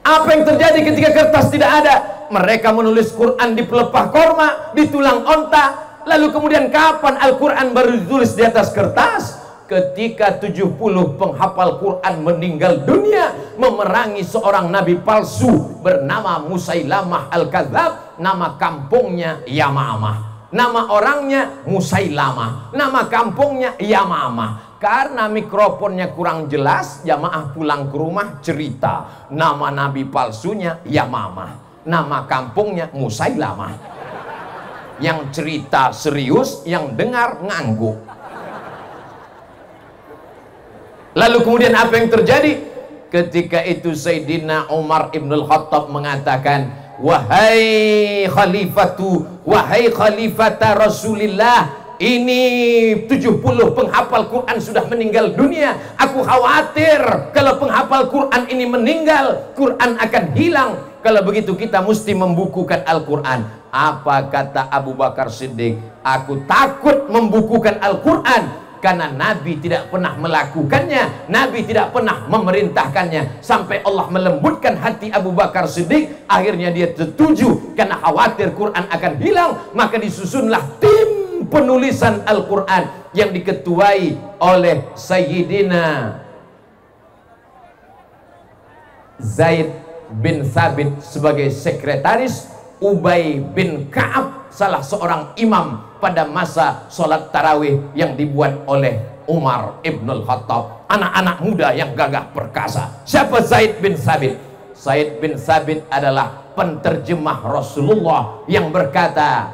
C: Apa yang terjadi ketika kertas tidak ada? Mereka menulis Quran di pelepah korma, di tulang onta. Lalu kemudian kapan Al-Quran baru ditulis di atas kertas? Ketika 70 penghafal Quran meninggal dunia, memerangi seorang nabi palsu bernama Musailamah Al-Kadzab. Nama kampungnya Yamamah, nama orangnya Musailamah, nama kampungnya Yamamah. Karena mikrofonnya kurang jelas, jamaah pulang ke rumah cerita nama nabi palsunya Yamamah, nama kampungnya Musailamah. Yang cerita serius, yang dengar ngangguk. Lalu kemudian apa yang terjadi? Ketika itu Sayyidina Umar ibn al-Khattab mengatakan, wahai khalifata Rasulillah, ini 70 penghafal Quran sudah meninggal dunia. Aku khawatir kalau penghafal Quran ini meninggal, Quran akan hilang. Kalau begitu kita mesti membukukan Al-Quran. Apa kata Abu Bakar Siddiq? Aku takut membukukan Al-Quran karena Nabi tidak pernah melakukannya, Nabi tidak pernah memerintahkannya. Sampai Allah melembutkan hati Abu Bakar Siddiq, akhirnya dia setuju karena khawatir Quran akan hilang. Maka disusunlah tim penulisan Al-Quran yang diketuai oleh Sayyidina Zaid bin Thabit sebagai sekretaris, Ubay bin Ka'ab salah seorang imam pada masa sholat tarawih yang dibuat oleh Umar Ibnul Khattab. Anak-anak muda yang gagah perkasa. Siapa Zaid bin Sabit? Zaid bin Sabit adalah penterjemah Rasulullah yang berkata,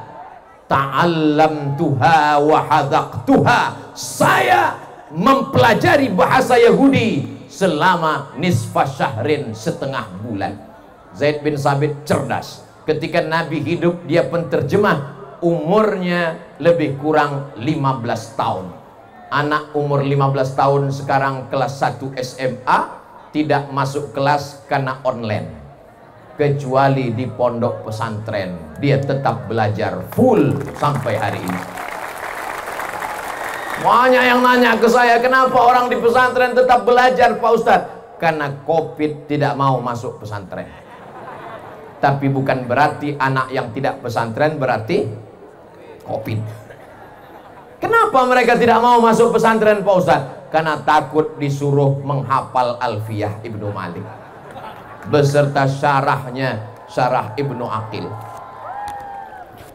C: ta'allamtuha wa hadaqtuha. Saya mempelajari bahasa Yahudi selama nisfa syahrin, setengah bulan. Zaid bin Sabit cerdas. Ketika Nabi hidup dia penterjemah, umurnya lebih kurang 15 tahun. Anak umur 15 tahun sekarang kelas 1 SMA tidak masuk kelas karena online. Kecuali di pondok pesantren, dia tetap belajar full sampai hari ini. Banyak yang nanya ke saya, kenapa orang di pesantren tetap belajar Pak Ustadz? Karena Covid tidak mau masuk pesantren. Tapi bukan berarti anak yang tidak pesantren berarti Covid. Kenapa mereka tidak mau masuk pesantren Pak Ustadz? Karena takut disuruh menghafal Alfiyah Ibnu Malik beserta syarahnya, Syarah Ibnu Aqil.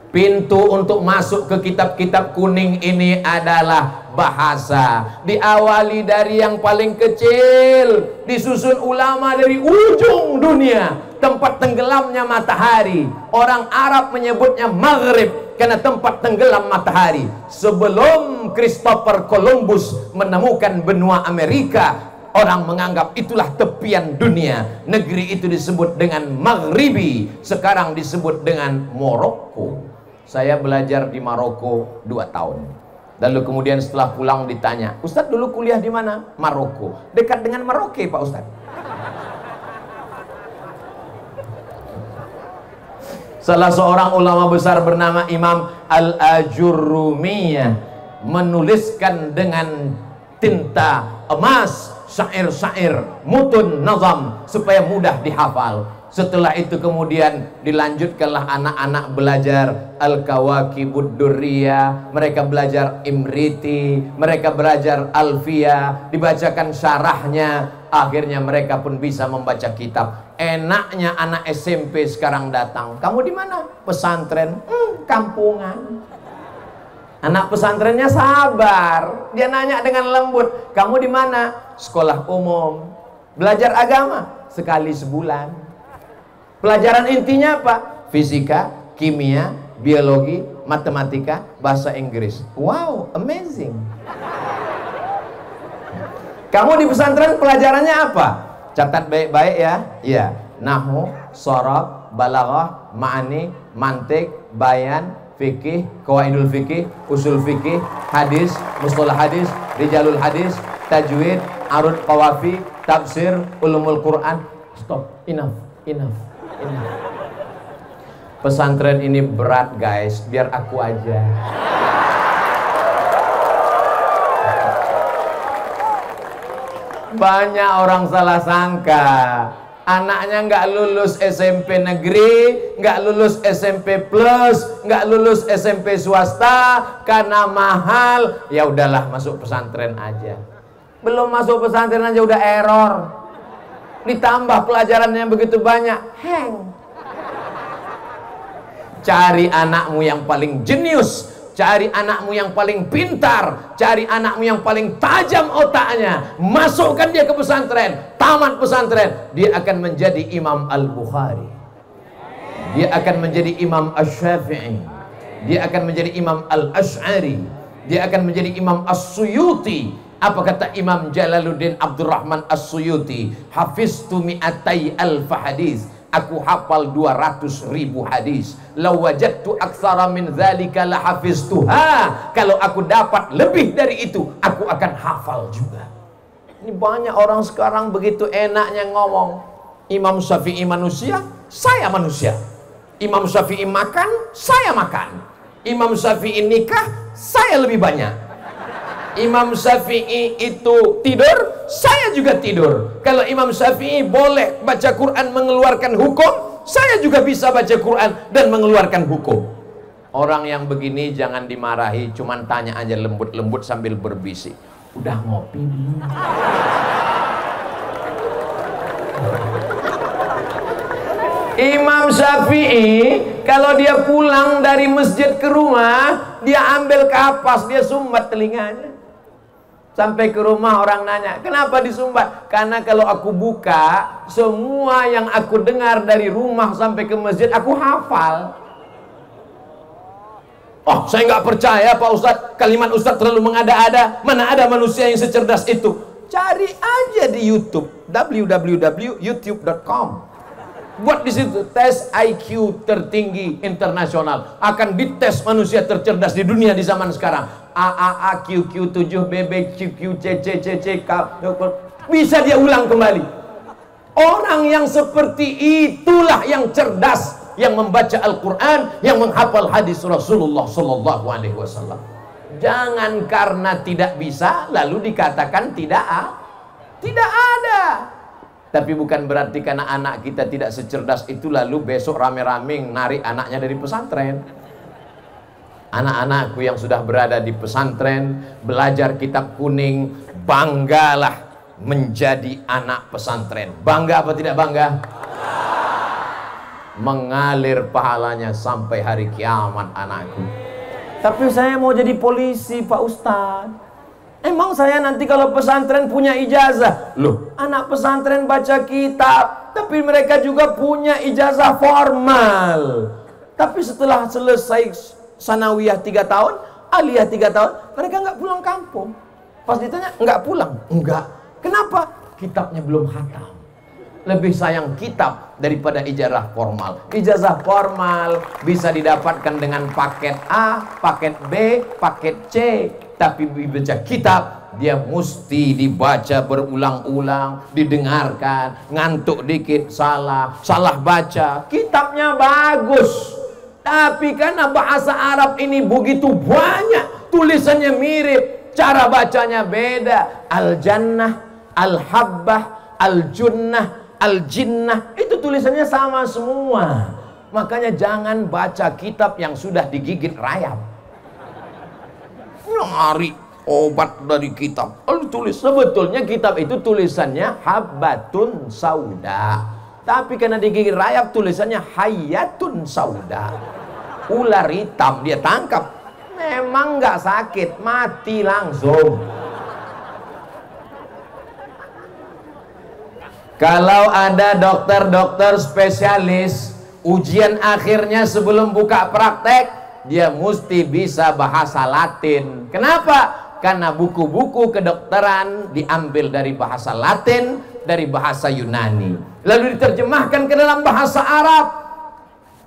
C: Pintu untuk masuk ke kitab-kitab kuning ini adalah bahasa. Diawali dari yang paling kecil, disusun ulama dari ujung dunia, tempat tenggelamnya matahari. Orang Arab menyebutnya Maghrib karena tempat tenggelam matahari. Sebelum Christopher Columbus menemukan benua Amerika, orang menganggap itulah tepian dunia. Negeri itu disebut dengan Maghribi, sekarang disebut dengan Maroko. Saya belajar di Maroko 2 tahun. Lalu kemudian setelah pulang ditanya, Ustadz dulu kuliah di mana? Maroko. Dekat dengan Maroke Pak Ustadz. Salah seorang ulama besar bernama Imam Al-Ajurrumiyah menuliskan dengan tinta emas syair-syair mutun nazam supaya mudah dihafal. Setelah itu kemudian dilanjutkanlah anak-anak belajar Al-Kawakibud Durriyah, mereka belajar Imriti, mereka belajar Alfiyah, dibacakan syarahnya, akhirnya mereka pun bisa membaca kitab. Enaknya anak SMP sekarang datang, kamu di mana? Pesantren. Kampungan. Anak pesantrennya sabar, dia nanya dengan lembut, kamu di mana? Sekolah umum. Belajar agama sekali sebulan. Pelajaran intinya apa? Fisika, kimia, biologi, matematika, bahasa Inggris. Wow, amazing. Kamu di pesantren pelajarannya apa? Catat baik-baik ya. Iya, nahwu, sharaf, balaghah, ma'ani, mantik, bayan, fikih, qawaidul fikih, usul fikih, hadis, mustalah hadis, rijalul hadis, tajwid, arud qawafi, tafsir, ulumul Quran. Stop, enough. Pesantren ini berat guys, biar aku aja. Banyak orang salah sangka, anaknya nggak lulus SMP negeri, nggak lulus SMP plus, nggak lulus SMP swasta karena mahal. Ya udahlah, masuk pesantren aja. Belum masuk pesantren aja udah error. Ditambah pelajarannya begitu banyak, hang. Cari anakmu yang paling jenius, cari anakmu yang paling pintar, cari anakmu yang paling tajam otaknya, masukkan dia ke pesantren. Tamat pesantren, dia akan menjadi Imam Al-Bukhari, dia akan menjadi Imam Asy-Syafi'i, dia akan menjadi Imam Al-Asy'ari, dia akan menjadi Imam As-Suyuti. Apa kata Imam Jalaluddin Abdurrahman As-Suyuti? Hafiztu mi'atai alfa hadis. Aku hafal 200.000 hadis. Law wajadtu aktsara min dzalika la hafiztuha. Kalau aku dapat lebih dari itu, aku akan hafal juga. Ini banyak orang sekarang begitu enaknya ngomong. Imam Syafi'i manusia, saya manusia. Imam Syafi'i makan, saya makan. Imam Syafi'i nikah, saya lebih banyak. Imam Syafi'i itu tidur, saya juga tidur. Kalau Imam Syafi'i boleh baca Quran mengeluarkan hukum, saya juga bisa baca Quran dan mengeluarkan hukum. Orang yang begini jangan dimarahi, cuman tanya aja lembut-lembut sambil berbisik. Udah ngopi belum? Imam Syafi'i Kalau dia pulang dari masjid ke rumah, dia ambil kapas, dia sumbat telinganya. Sampai ke rumah orang nanya, kenapa disumbat? Karena kalau aku buka, semua yang aku dengar dari rumah sampai ke masjid, aku hafal. Oh, saya nggak percaya Pak Ustadz, kalimat Ustadz terlalu mengada-ada. Mana ada manusia yang secerdas itu? Cari aja di YouTube, www.youtube.com. Buat di situ tes IQ tertinggi internasional. Akan dites manusia tercerdas di dunia di zaman sekarang. AAA, QQ, 7BB, QQ, CC, CC, K. Bisa dia ulang kembali. Orang yang seperti itulah yang cerdas, yang membaca Al-Quran, yang menghafal hadis Rasulullah Sallallahu Alaihi Wasallam. Jangan karena tidak bisa lalu dikatakan tidak ada. Tapi bukan berarti karena anak kita tidak secerdas itu lalu besok rame-rame narik anaknya dari pesantren. Anak-anakku yang sudah berada di pesantren, belajar kitab kuning, banggalah menjadi anak pesantren. Bangga apa tidak bangga? Mengalir pahalanya sampai hari kiamat anakku. Tapi saya mau jadi polisi Pak Ustadz. Emang saya nanti kalau pesantren punya ijazah? Loh, anak pesantren baca kitab, tapi mereka juga punya ijazah formal. Tapi setelah selesai sanawiyah 3 tahun, aliyah 3 tahun, mereka nggak pulang kampung. Pas ditanya, nggak pulang? Enggak. Kenapa? Kitabnya belum khatam. Lebih sayang kitab daripada ijazah formal. Ijazah formal bisa didapatkan dengan paket A, paket B, paket C. Tapi baca kitab, dia mesti dibaca berulang-ulang, didengarkan, ngantuk dikit, salah baca. Kitabnya bagus, tapi karena bahasa Arab ini begitu banyak, tulisannya mirip, cara bacanya beda. Al-Jannah, Al-Habbah, Al-Junnah, Al-Jinnah, itu tulisannya sama semua. Makanya jangan baca kitab yang sudah digigit rayap. Nyari obat dari kitab, lalu tulis. Sebetulnya kitab itu tulisannya Habbatun Sauda, tapi karena digigit rayap tulisannya Hayatun Sauda. Ular hitam dia tangkap, memang nggak sakit, mati langsung. Kalau ada dokter-dokter spesialis, ujian akhirnya sebelum buka praktek, dia mesti bisa bahasa Latin. Kenapa? Karena buku-buku kedokteran diambil dari bahasa Latin, dari bahasa Yunani, lalu diterjemahkan ke dalam bahasa Arab.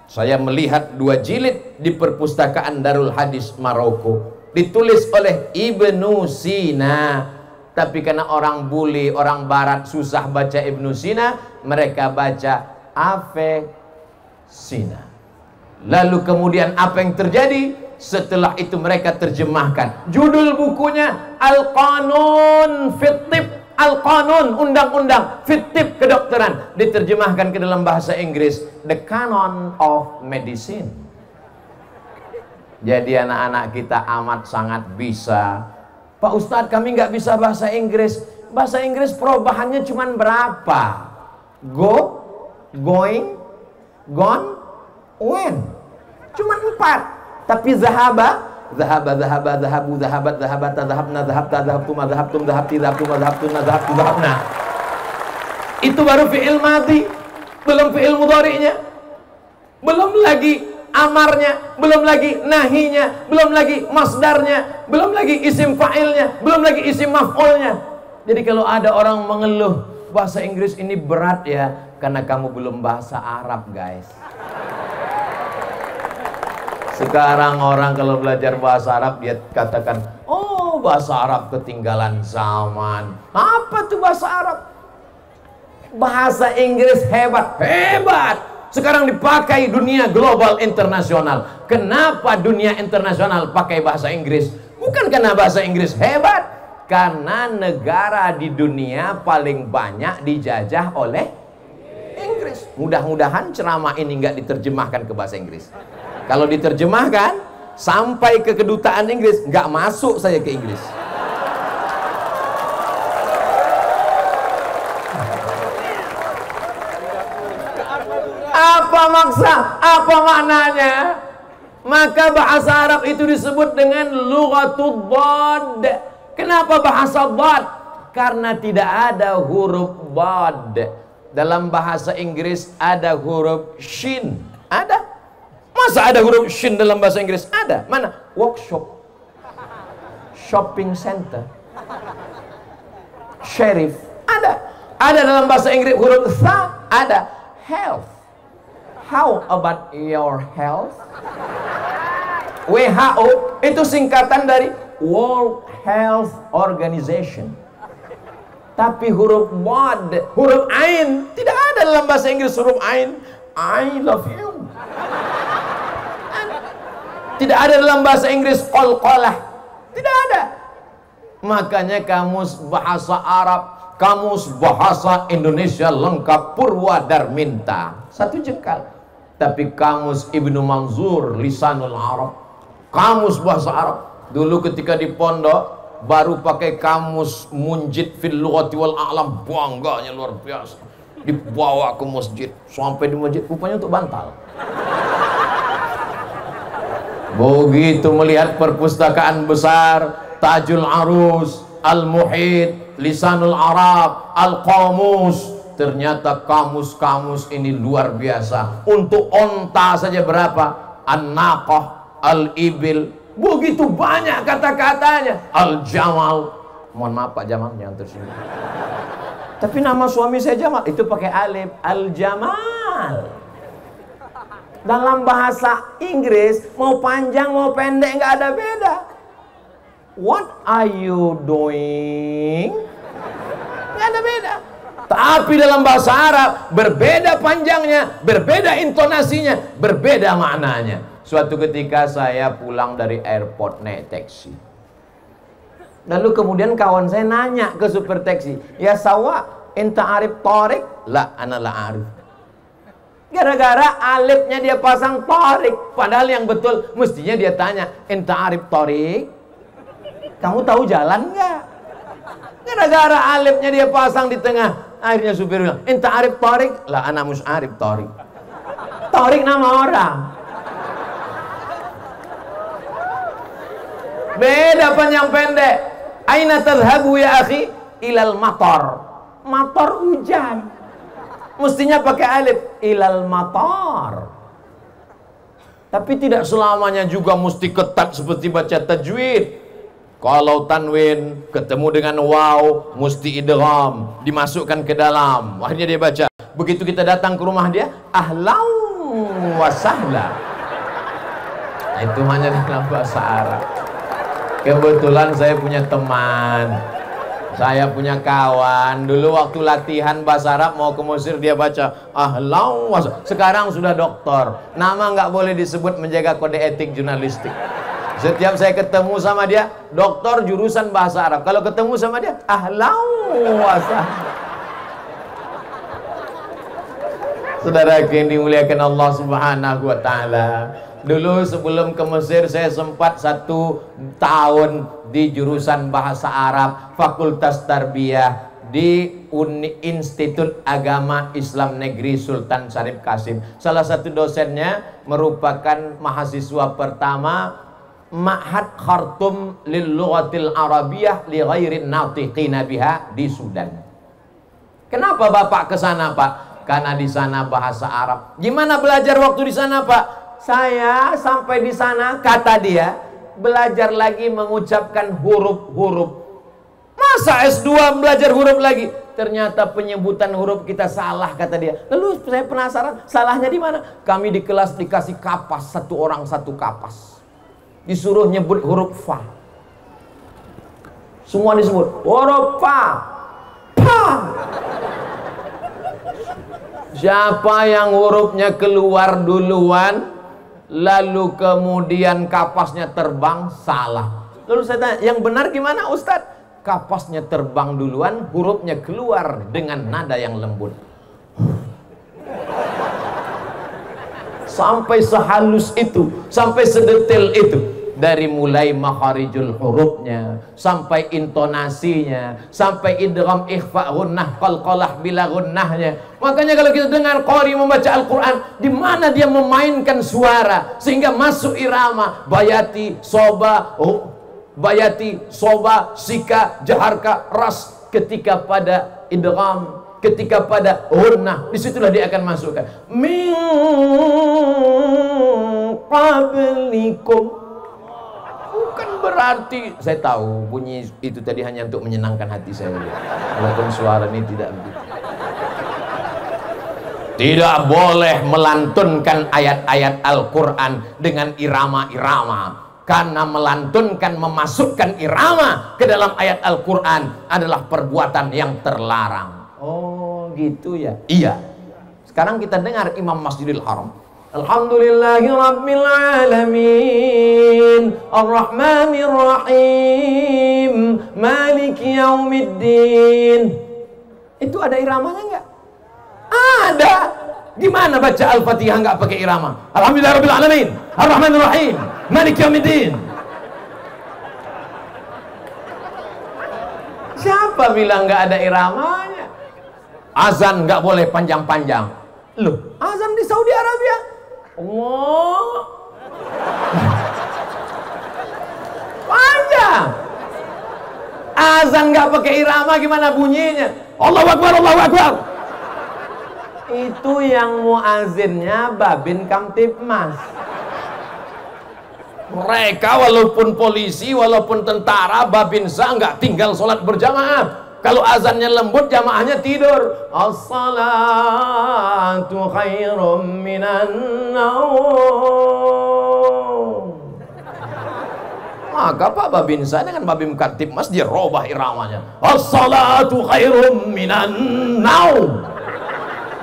C: Saya melihat 2 jilid di perpustakaan Darul Hadis Maroko, ditulis oleh Ibnu Sina. Tapi karena orang bule, orang barat susah baca Ibnu Sina, mereka baca Avicena. Lalu kemudian apa yang terjadi? Setelah itu mereka terjemahkan. Judul bukunya Al-Qanun Fit-Tib, Al-Qanun, undang-undang Fit-Tib kedokteran, diterjemahkan ke dalam bahasa Inggris The Canon of Medicine. Jadi anak-anak kita amat sangat bisa. Pak Ustadz, kami nggak bisa bahasa Inggris. Bahasa Inggris perubahannya cuma berapa? Go, going, gone, when. Cuma 4. Tapi zahaba, zahabu, zahabat, zahabata, zahabna, zahabta, zahabtuma, zahabtum, zahabti, zahabtuma, zahabtuna, zahabtu, zahabna. Itu baru fi'il madi, belum fi'il mudhari'nya, belum lagi amarnya, belum lagi nahinya, belum lagi masdarnya, belum lagi isim fa'ilnya, belum lagi isim maf'ulnya. Jadi kalau ada orang mengeluh bahasa Inggris ini berat ya, karena kamu belum bahasa Arab guys. Sekarang orang kalau belajar bahasa Arab dia katakan, oh bahasa Arab ketinggalan zaman. Apa tuh bahasa Arab? Bahasa Inggris hebat, hebat. Sekarang dipakai dunia global internasional. Kenapa dunia internasional pakai bahasa Inggris? Bukan karena bahasa Inggris hebat, karena negara di dunia paling banyak dijajah oleh Inggris. Mudah-mudahan ceramah ini nggak diterjemahkan ke bahasa Inggris. Kalau diterjemahkan sampai ke kedutaan Inggris, nggak masuk saya ke Inggris. Apa Kenapa maksa? Apa maknanya? Maka bahasa Arab itu disebut dengan lughatud dhad. Kenapa bahasa dhad? Karena tidak ada huruf dhad. Dalam bahasa Inggris ada huruf shin. Ada? Masa ada huruf shin dalam bahasa Inggris? Ada. Mana? Workshop, shopping center, sheriff. Ada. Ada dalam bahasa Inggris huruf tha. Ada. Health. How about your health? WHO itu singkatan dari World Health Organization. Tapi huruf wad, huruf ain, tidak ada dalam bahasa Inggris huruf ain. I love you. Tidak ada dalam bahasa Inggris qalqalah. Tidak ada. Makanya kamus bahasa Arab, kamus bahasa Indonesia lengkap Purwadarminta, 1 jengkal. Tapi kamus Ibnu Manzur Lisanul Arab, kamus bahasa Arab, dulu ketika di pondok baru pakai kamus Munjid fil lughati wal a'lam, bangganya luar biasa. Dibawa ke masjid, sampai di masjid rupanya untuk bantal. Begitu melihat perpustakaan besar, Tajul Arus, Al-Muhit, Lisanul Arab, Al-Qamus, ternyata kamus-kamus ini luar biasa. Untuk onta saja berapa? An-Naqah, Al-Ibil, begitu banyak kata-katanya. Al-Jamal, mohon maaf Pak Jamal, jangan tersinggung. Tapi nama suami saya Jamal, itu pakai alif. Al-Jamal. Dalam bahasa Inggris, mau panjang mau pendek nggak ada beda. What are you doing? Nggak ada beda. Tapi dalam bahasa Arab berbeda panjangnya, berbeda intonasinya, berbeda maknanya. Suatu ketika saya pulang dari airport naik taksi. Lalu kemudian kawan saya nanya ke supir taksi, "Ya sawa, enta arif Tariq?" "La, ana la arif." Gara-gara alifnya dia pasang Tariq, padahal yang betul mestinya dia tanya, "Enta arif Tariq? Kamu tahu jalan nggak?" Gara-gara alifnya dia pasang di tengah, akhirnya supir bilang, "Enta arif Tariq?" "La, ana mus arif Tariq." Tariq nama orang. Beda panjang pendek. Aina tadhhabu ya akhi? Ilal matar. Matar hujan. Mestinya pakai alif. Ilal matar. Tapi tidak selamanya juga mesti ketat seperti baca tajwid. Kalau tanwin ketemu dengan waw, mesti idgham, dimasukkan ke dalam. Akhirnya dia baca. Begitu kita datang ke rumah dia, ahlan wa sahla. Nah, itu hanya dalam bahasa Arab. Kebetulan saya punya teman, saya punya kawan. Dulu waktu latihan bahasa Arab mau ke Mesir dia baca ahlan wa sahla. Sekarang sudah doktor. Nama nggak boleh disebut, menjaga kode etik jurnalistik. Setiap saya ketemu sama dia, doktor jurusan bahasa Arab. Kalau ketemu sama dia, ahlan wa sahla. Saudara yang dimuliakan Allah Subhanahu wa taala. Dulu sebelum ke Mesir saya sempat 1 tahun di jurusan bahasa Arab, Fakultas Tarbiyah di Institut Agama Islam Negeri Sultan Syarif Qasim. Salah satu dosennya merupakan mahasiswa pertama Ma'had Khartum lil Lughatil Arabiyah li ghairin natiqina biha di Sudan. Kenapa Bapak ke sana, Pak? Karena di sana bahasa Arab. Gimana belajar waktu di sana, Pak? Saya sampai di sana, kata dia, belajar lagi mengucapkan huruf-huruf. Masa S2 belajar huruf lagi? Ternyata penyebutan huruf kita salah, kata dia. Lalu saya penasaran, salahnya di mana? Kami di kelas dikasih kapas, 1 orang 1 kapas. Disuruh nyebut huruf fa. Semua disebut huruf fa. Pa. Siapa yang hurufnya keluar duluan, lalu kemudian kapasnya terbang, salah. Lalu saya tanya, yang benar gimana Ustadz? Kapasnya terbang duluan, hurufnya keluar dengan nada yang lembut. Sampai sehalus itu, sampai sedetail itu. dari mulai makharijul hurufnya, sampai intonasinya, sampai idgham, ikhfa, gunnah, qalqalah bila gunnahnya. Makanya kalau kita dengar qari membaca Al-Quran, di mana dia memainkan suara sehingga masuk irama, bayati, soba, bayati, soba, sika, jaharka, ras. Ketika pada idgham, ketika pada gunnah, disitulah dia akan masukkan min qablikum. Bukan berarti, saya tahu bunyi itu tadi hanya untuk menyenangkan hati saya, walaupun suara ini tidak begitu. Tidak boleh melantunkan ayat-ayat Al-Quran dengan irama-irama, karena melantunkan, memasukkan irama ke dalam ayat Al-Quran adalah perbuatan yang terlarang. Oh gitu ya. Iya. Sekarang kita dengar Imam Masjidil Haram. Alhamdulillahi Rabbil Alamin, Ar-Rahmanir Rahim, Maliki Yaumiddin. Itu ada iramanya enggak? Ada. Gimana baca Al-Fatihah enggak pakai irama? Alhamdulillahi Rabbil Alamin, Ar-Rahmanir Rahim, Maliki Yaumiddin. Siapa bilang enggak ada iramanya? Azan enggak boleh panjang-panjang. Loh, azan di Saudi Arabia? Allah, panjang. Azan nggak pakai irama, gimana bunyinya? Allahu Akbar, Allahu Akbar. Itu yang muazinnya Babin Kamtibmas. Mereka walaupun polisi, walaupun tentara, Babinsa nggak tinggal sholat berjamaah. Kalau azannya lembut, jamaahnya tidur. As-salatu khairum minan naum. Maka Pak Babinsa dengan Babim Kamtibmas dia robah iramanya. As-salatu khairum minan naum.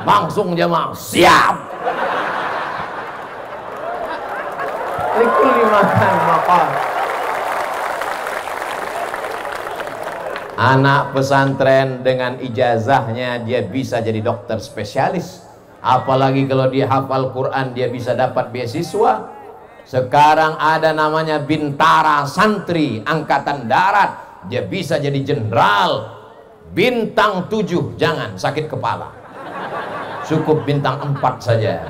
C: Langsung jamaah siap. Likulli makan maqal. Anak pesantren dengan ijazahnya dia bisa jadi dokter spesialis. Apalagi kalau dia hafal Quran, dia bisa dapat beasiswa. Sekarang ada namanya Bintara Santri Angkatan Darat, dia bisa jadi jenderal. Bintang 7 jangan sakit kepala, cukup bintang 4 saja.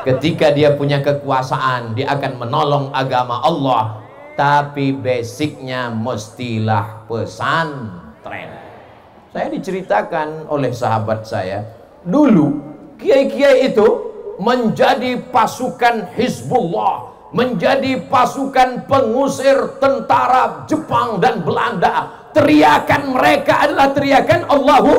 C: Ketika dia punya kekuasaan, dia akan menolong agama Allah. Tapi basicnya mestilah pesantren. Saya diceritakan oleh sahabat saya, dulu kiai-kiai itu menjadi pasukan Hizbullah, menjadi pasukan pengusir tentara Jepang dan Belanda. Teriakan mereka adalah teriakan Allahu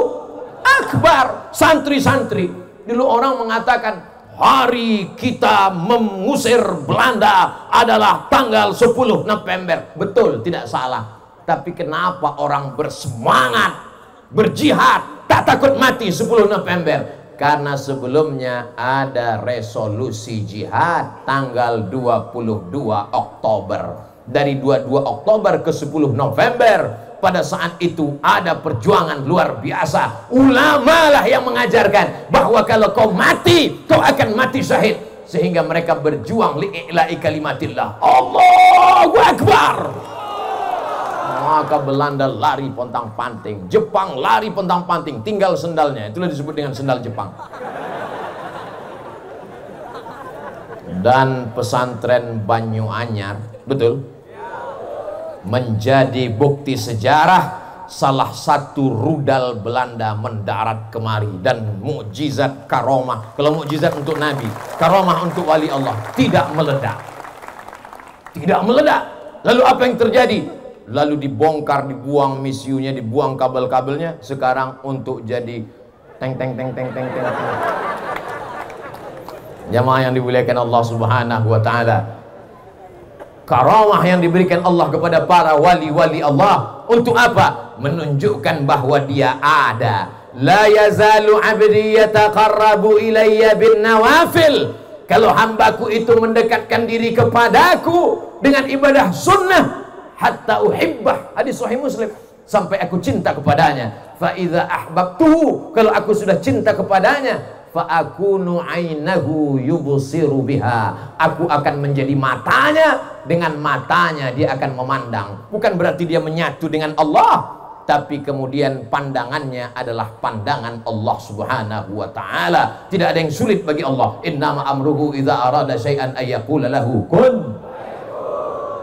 C: Akbar. Santri-santri dulu orang mengatakan, hari kita mengusir Belanda adalah tanggal 10 November. Betul, tidak salah. Tapi kenapa orang bersemangat, berjihad, tak takut mati 10 November? Karena sebelumnya ada resolusi jihad tanggal 22 Oktober. Dari 22 Oktober ke 10 November. Pada saat itu ada perjuangan luar biasa. Ulama lah yang mengajarkan bahwa kalau kau mati, kau akan mati syahid. Sehingga mereka berjuang li'i'la'i kalimatillah. Allahu Akbar. Maka Belanda lari pontang-panting, Jepang lari pontang-panting, tinggal sendalnya. Itulah disebut dengan sendal Jepang. Dan pesantren Banyuanyar, betul, menjadi bukti sejarah salah satu rudal Belanda mendarat kemari. Dan mukjizat karomah, kalau mukjizat untuk Nabi, karomah untuk wali Allah, tidak meledak. Tidak meledak. Lalu apa yang terjadi? Lalu dibongkar, dibuang misiunya, dibuang kabel-kabelnya. Sekarang untuk jadi teng teng teng teng teng teng. Jamaah yang dimuliakan Allah Subhanahu wa taala, karamah yang diberikan Allah kepada para wali-wali Allah untuk apa? Menunjukkan bahwa dia ada. La yazalu 'abdi yataqarrabu ilayya bin nawafil. Kalau hambaku itu mendekatkan diri kepadaku dengan ibadah sunnah, hatta uhibbah, hadis sahih Muslim, sampai aku cinta kepadanya. Fa idza ahbabtuhu, kalau aku sudah cinta kepadanya, fa akunu ainahu yubsiru biha. Aku akan menjadi matanya, dengan matanya dia akan memandang. Bukan berarti dia menyatu dengan Allah, tapi kemudian pandangannya adalah pandangan Allah Subhanahu wa taala. Tidak ada yang sulit bagi Allah. Innama amruhu idza arada syai'an ayyaqula lahu kun.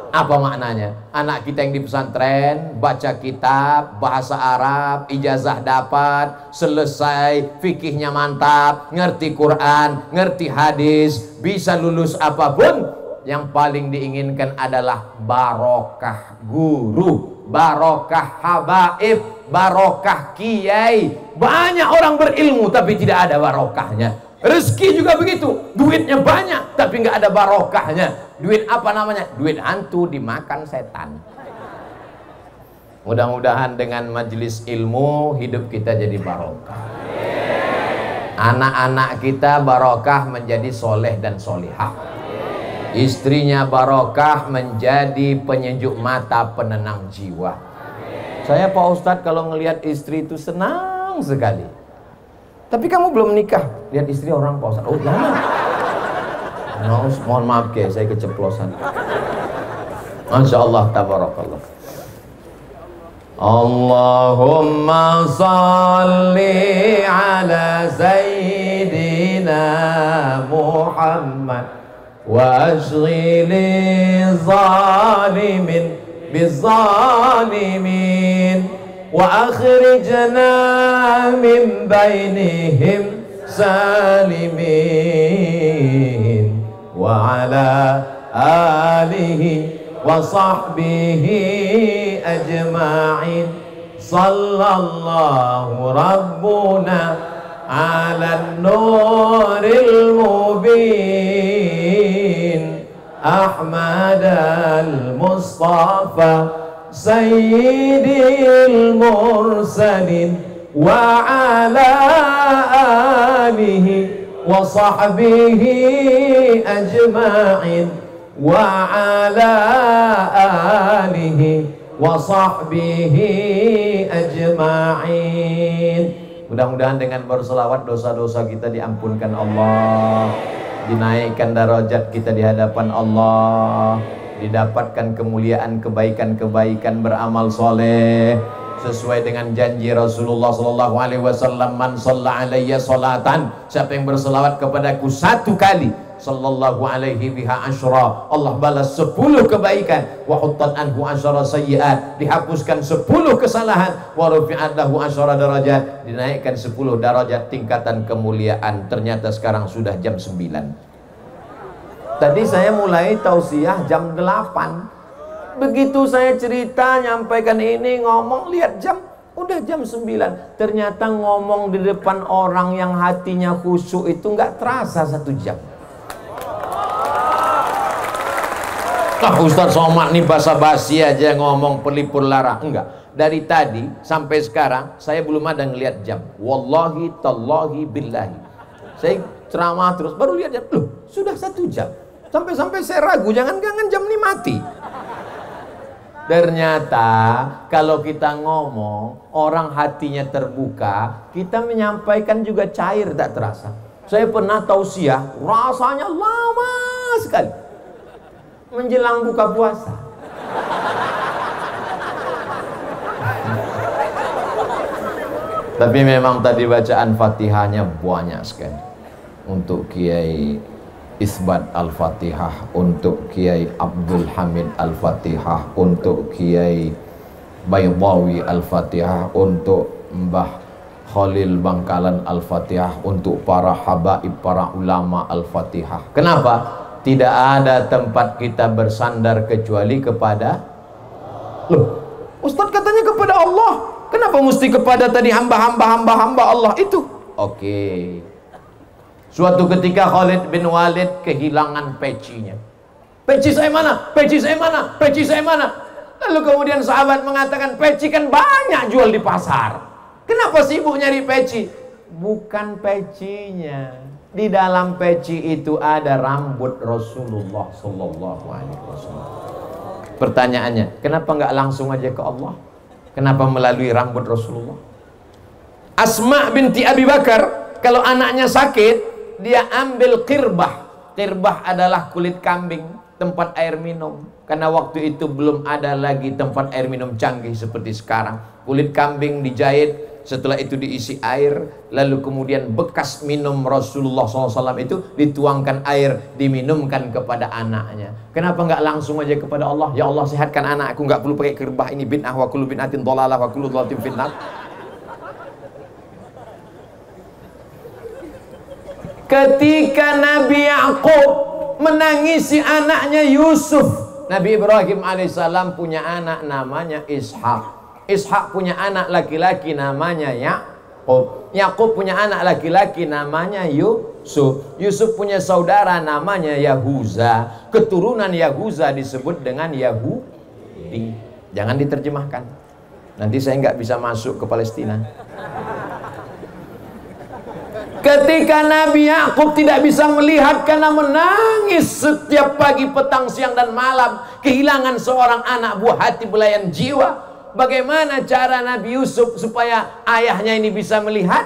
C: Apa maknanya? Anak kita yang di pesantren baca kitab, bahasa Arab, ijazah dapat, selesai, fikihnya mantap, ngerti Quran, ngerti hadis, bisa lulus apapun, yang paling diinginkan adalah barokah guru, barokah habaib, barokah kiai. Banyak orang berilmu tapi tidak ada barokahnya. Rezeki juga begitu, duitnya banyak tapi nggak ada barokahnya. Duit apa namanya? Duit hantu dimakan setan. Mudah-mudahan dengan majelis ilmu hidup kita jadi barokah. Anak-anak kita barokah menjadi soleh dan solihah. Istrinya barokah menjadi penyejuk mata, penenang jiwa. Saya Pak Ustadz kalau ngelihat istri itu senang sekali. Tapi kamu belum nikah, lihat istri orang Pak Ustadz. Oh jangan. No, mohon maaf ya, saya keceplosan. Masya Allah, tabarakallah. Allahumma salli ala sayyidina Muhammad wa ashghili zalimin bizzalimin wa akhrijna min bainihim salimin wa ala alihi wa sahbihi ajma'in. Sallallahu rabbuna ala nuril mubin Ahmad al-Mustafa sayyidil mursalin wa ala alihi wa sahbihi ajma'in wa ala alihi wa sahbihi ajma'in. Mudah-mudahan dengan berselawat dosa-dosa kita diampunkan Allah, dinaikkan derajat kita di hadapan Allah, didapatkan kemuliaan, kebaikan-kebaikan, beramal soleh sesuai dengan janji Rasulullah sallallahu alaihi wasallam. Man shalla alayya salatan, siapa yang berselawat kepadaku satu kali, sallallahu alaihi biha asyra, Allah balas 10 kebaikan, wa huttat anhu asyra sayyiat, dihapuskan 10 kesalahan, wa rufi'at lahu asyra darajat, dinaikkan 10 darajat tingkatan kemuliaan. Ternyata sekarang sudah jam 9. Tadi saya mulai tausiah jam 8. Begitu saya cerita, nyampaikan ini, ngomong, lihat jam, udah jam 9. Ternyata ngomong di depan orang yang hatinya khusyuk itu nggak terasa 1 jam. Ustaz Somad nih basa-basi aja ngomong pelipur lara. Enggak, dari tadi sampai sekarang saya belum ada ngelihat jam. Wallahi tallahi billahi, saya ceramah terus baru lihat jam. Loh, sudah 1 jam. Sampai-sampai saya ragu, jangan-jangan jam ini mati. Ternyata kalau kita ngomong, orang hatinya terbuka, kita menyampaikan juga cair, tak terasa. Saya pernah tausiah, rasanya lama sekali, menjelang buka puasa. Tapi memang tadi bacaan Fatihahnya banyak sekali. Untuk Kiai Isbat Al-Fatihah, untuk Kiai Abdul Hamid Al-Fatihah, untuk Kiai Baydawi Al-Fatihah, untuk Mbah Khalil Bangkalan Al-Fatihah, untuk para habaib, para ulama Al-Fatihah. Kenapa? Tidak ada tempat kita bersandar kecuali kepada, loh, Ustaz katanya kepada Allah, kenapa mesti kepada tadi hamba Allah itu? Oke. Suatu ketika Khalid bin Walid kehilangan pecinya. Peci saya mana? Peci saya mana? Peci saya mana? Lalu kemudian sahabat mengatakan, peci kan banyak jual di pasar, kenapa sibuk nyari peci? Bukan pecinya, di dalam peci itu ada rambut Rasulullah sallallahu alaihi wasallam. Pertanyaannya, kenapa nggak langsung aja ke Allah? Kenapa melalui rambut Rasulullah? Asma binti Abi Bakar Kalau anaknya sakit, dia ambil qirbah. Qirbah adalah kulit kambing, tempat air minum. Karena waktu itu belum ada lagi tempat air minum canggih seperti sekarang. Kulit kambing dijahit, setelah itu diisi air, lalu kemudian bekas minum Rasulullah SAW itu dituangkan air, diminumkan kepada anaknya. Kenapa nggak langsung aja kepada Allah? Ya Allah, sehatkan anakku, nggak perlu pakai qirbah, ini bid'ah, wa kullu bid'atin dhalalah wa kullu dhalalatin finnar. Ketika Nabi Yakub menangisi anaknya Yusuf, Nabi Ibrahim alaihissalam punya anak namanya Ishak. Ishak punya anak laki-laki namanya Yakub. Yakub punya anak laki-laki namanya Yusuf. Yusuf punya saudara namanya Yahuza. Keturunan Yahuza disebut dengan Yahudi. Jangan diterjemahkan, nanti saya nggak bisa masuk ke Palestina. Ketika Nabi Yakub tidak bisa melihat karena menangis setiap pagi, petang, siang dan malam, kehilangan seorang anak buah hati belayan jiwa. Bagaimana cara Nabi Yusuf supaya ayahnya ini bisa melihat?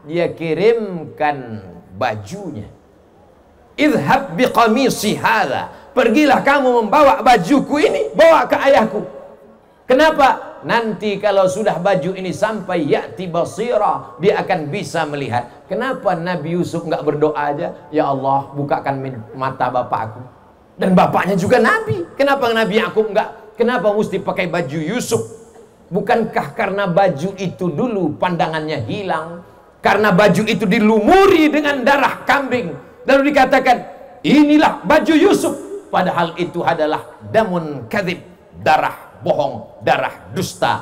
C: Dia kirimkan bajunya. Idhab biqamisi hadha, pergilah kamu membawa bajuku ini, bawa ke ayahku. Kenapa? Nanti kalau sudah baju ini sampai ya'ti basira, dia akan bisa melihat. Kenapa Nabi Yusuf nggak berdoa aja, ya Allah bukakan mata bapakku? Dan bapaknya juga Nabi. Kenapa Nabi Yakub nggak? Kenapa mesti pakai baju Yusuf? Bukankah karena baju itu dulu pandangannya hilang? Karena baju itu dilumuri dengan darah kambing, lalu dikatakan inilah baju Yusuf. Padahal itu adalah damun kadzib, darah bohong, darah dusta.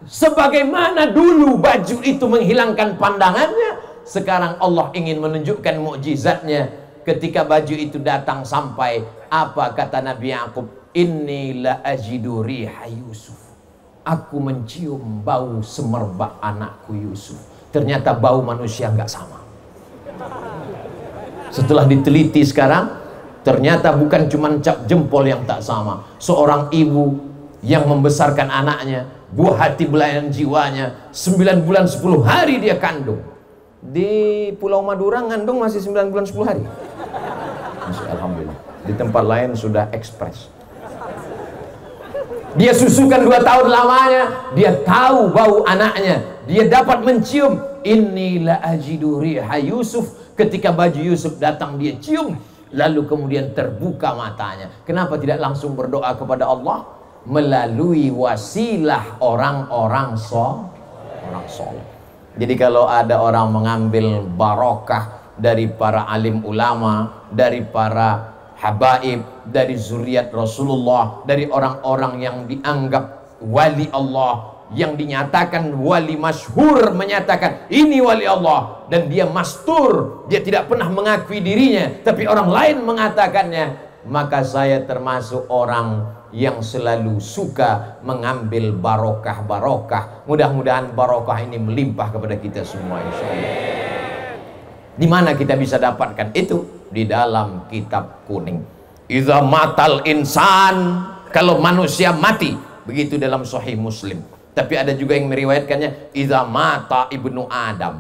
C: Sebagaimana dulu baju itu menghilangkan pandangannya, sekarang Allah ingin menunjukkan mukjizatnya. Ketika baju itu datang sampai, apa kata Nabi Yakub? Inni la ajidu riha Yusuf, aku mencium bau semerbak anakku Yusuf. Ternyata bau manusia nggak sama. Setelah diteliti sekarang, ternyata bukan cuma cap jempol yang tak sama. Seorang ibu yang membesarkan anaknya, buah hati belayan jiwanya, 9 bulan 10 hari dia kandung. Di Pulau Madura ngandung masih 9 bulan 10 hari. Masih, alhamdulillah. Di tempat lain sudah ekspres. Dia susukan 2 tahun lamanya, dia tahu bau anaknya, dia dapat mencium. Inilah ajidu riha Yusuf. Ketika baju Yusuf datang, dia cium, lalu kemudian terbuka matanya. Kenapa tidak langsung berdoa kepada Allah? Melalui wasilah orang-orang soleh. Jadi kalau ada orang mengambil barokah dari para alim ulama, dari para habaib, dari zuriat Rasulullah, dari orang-orang yang dianggap wali Allah, yang dinyatakan wali masyhur, menyatakan ini wali Allah, dan dia mastur, dia tidak pernah mengakui dirinya, tapi orang lain mengatakannya, maka saya termasuk orang yang selalu suka mengambil barokah-barokah. Mudah-mudahan barokah ini melimpah kepada kita semua, insyaallah. Di mana kita bisa dapatkan itu? Di dalam kitab kuning. Idza matal insan, kalau manusia mati, begitu dalam Sahih Muslim. Tapi ada juga yang meriwayatkannya idza mata ibnu Adam.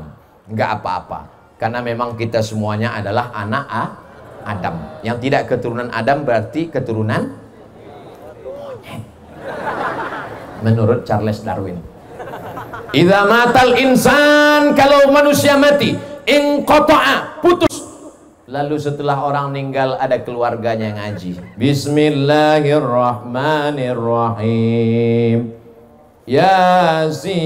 C: Enggak apa-apa, karena memang kita semuanya adalah anak Adam. Yang tidak keturunan Adam berarti keturunan menurut Charles Darwin. Idza matal insan, kalau manusia mati, inqata'a, putus. Lalu setelah orang meninggal ada keluarganya yang ngaji. Bismillahirrahmanirrahim. Yasin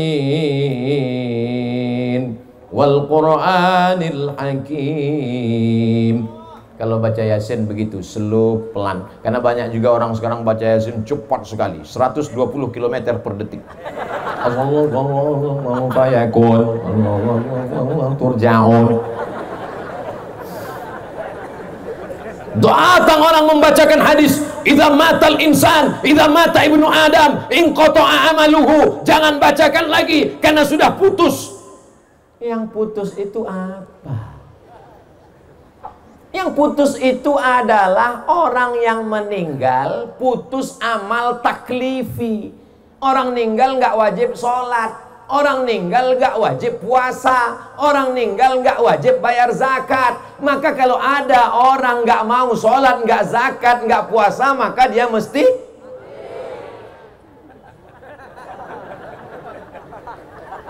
C: wal Qur'anil Hakim. Kalau baca Yasin begitu, slow, pelan. Karena banyak juga orang sekarang baca Yasin cepat sekali, 120 km per detik. Datang orang membacakan hadis, idza matal insan, idza mata ibnu Adam, inqata'a amaluhu. Jangan bacakan lagi karena sudah putus. Yang putus itu apa? Yang putus itu adalah orang yang meninggal putus amal taklifi. Orang meninggal nggak wajib sholat, Orang ninggal gak wajib puasa, orang ninggal gak wajib bayar zakat. Maka kalau ada orang gak mau sholat, gak zakat, gak puasa, maka dia mesti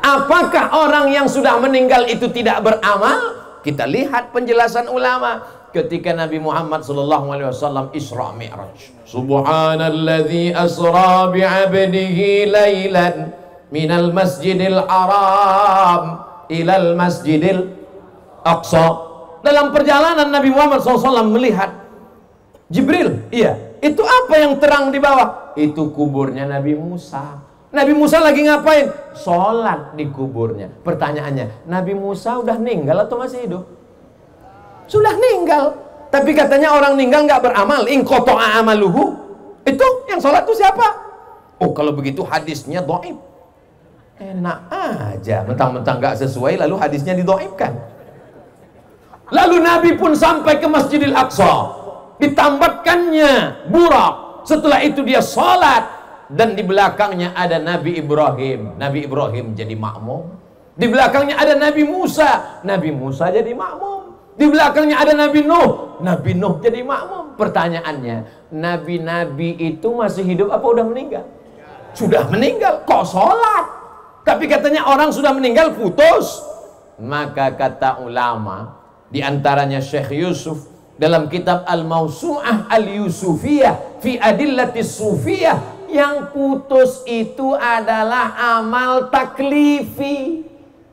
C: apakah orang yang sudah meninggal itu tidak beramal? Kita lihat penjelasan ulama ketika Nabi Muhammad SAW Isra Mi'raj. Subhanalladzi asra bi'abdihi laylan minal masjidil haram ilal masjidil aqsa. Dalam perjalanan Nabi Muhammad SAW melihat Jibril. Iya, itu apa yang terang di bawah? Itu kuburnya Nabi Musa. Nabi Musa lagi ngapain? Sholat di kuburnya. Pertanyaannya, Nabi Musa udah meninggal atau masih hidup? Sudah meninggal. Tapi katanya orang meninggal nggak beramal. In qata'a amaluhu. Itu yang sholat itu siapa? Oh, kalau begitu hadisnya dhaif. Enak aja, mentang-mentang gak sesuai lalu hadisnya didoibkan. Lalu Nabi pun sampai ke Masjidil Aqsa, ditambatkannya burak. Setelah itu dia sholat, dan di belakangnya ada Nabi Ibrahim. Nabi Ibrahim jadi makmum. Di belakangnya ada Nabi Musa. Nabi Musa jadi makmum. Di belakangnya ada Nabi Nuh. Nabi Nuh jadi makmum. Pertanyaannya, nabi-nabi itu masih hidup apa udah meninggal? Sudah meninggal, kok sholat? Tapi katanya orang sudah meninggal putus. Maka kata ulama, diantaranya Syekh Yusuf dalam kitab Al-Mawsu'ah Al-Yusufiyah fi Adillatis Sufiyah, yang putus itu adalah amal taklifi.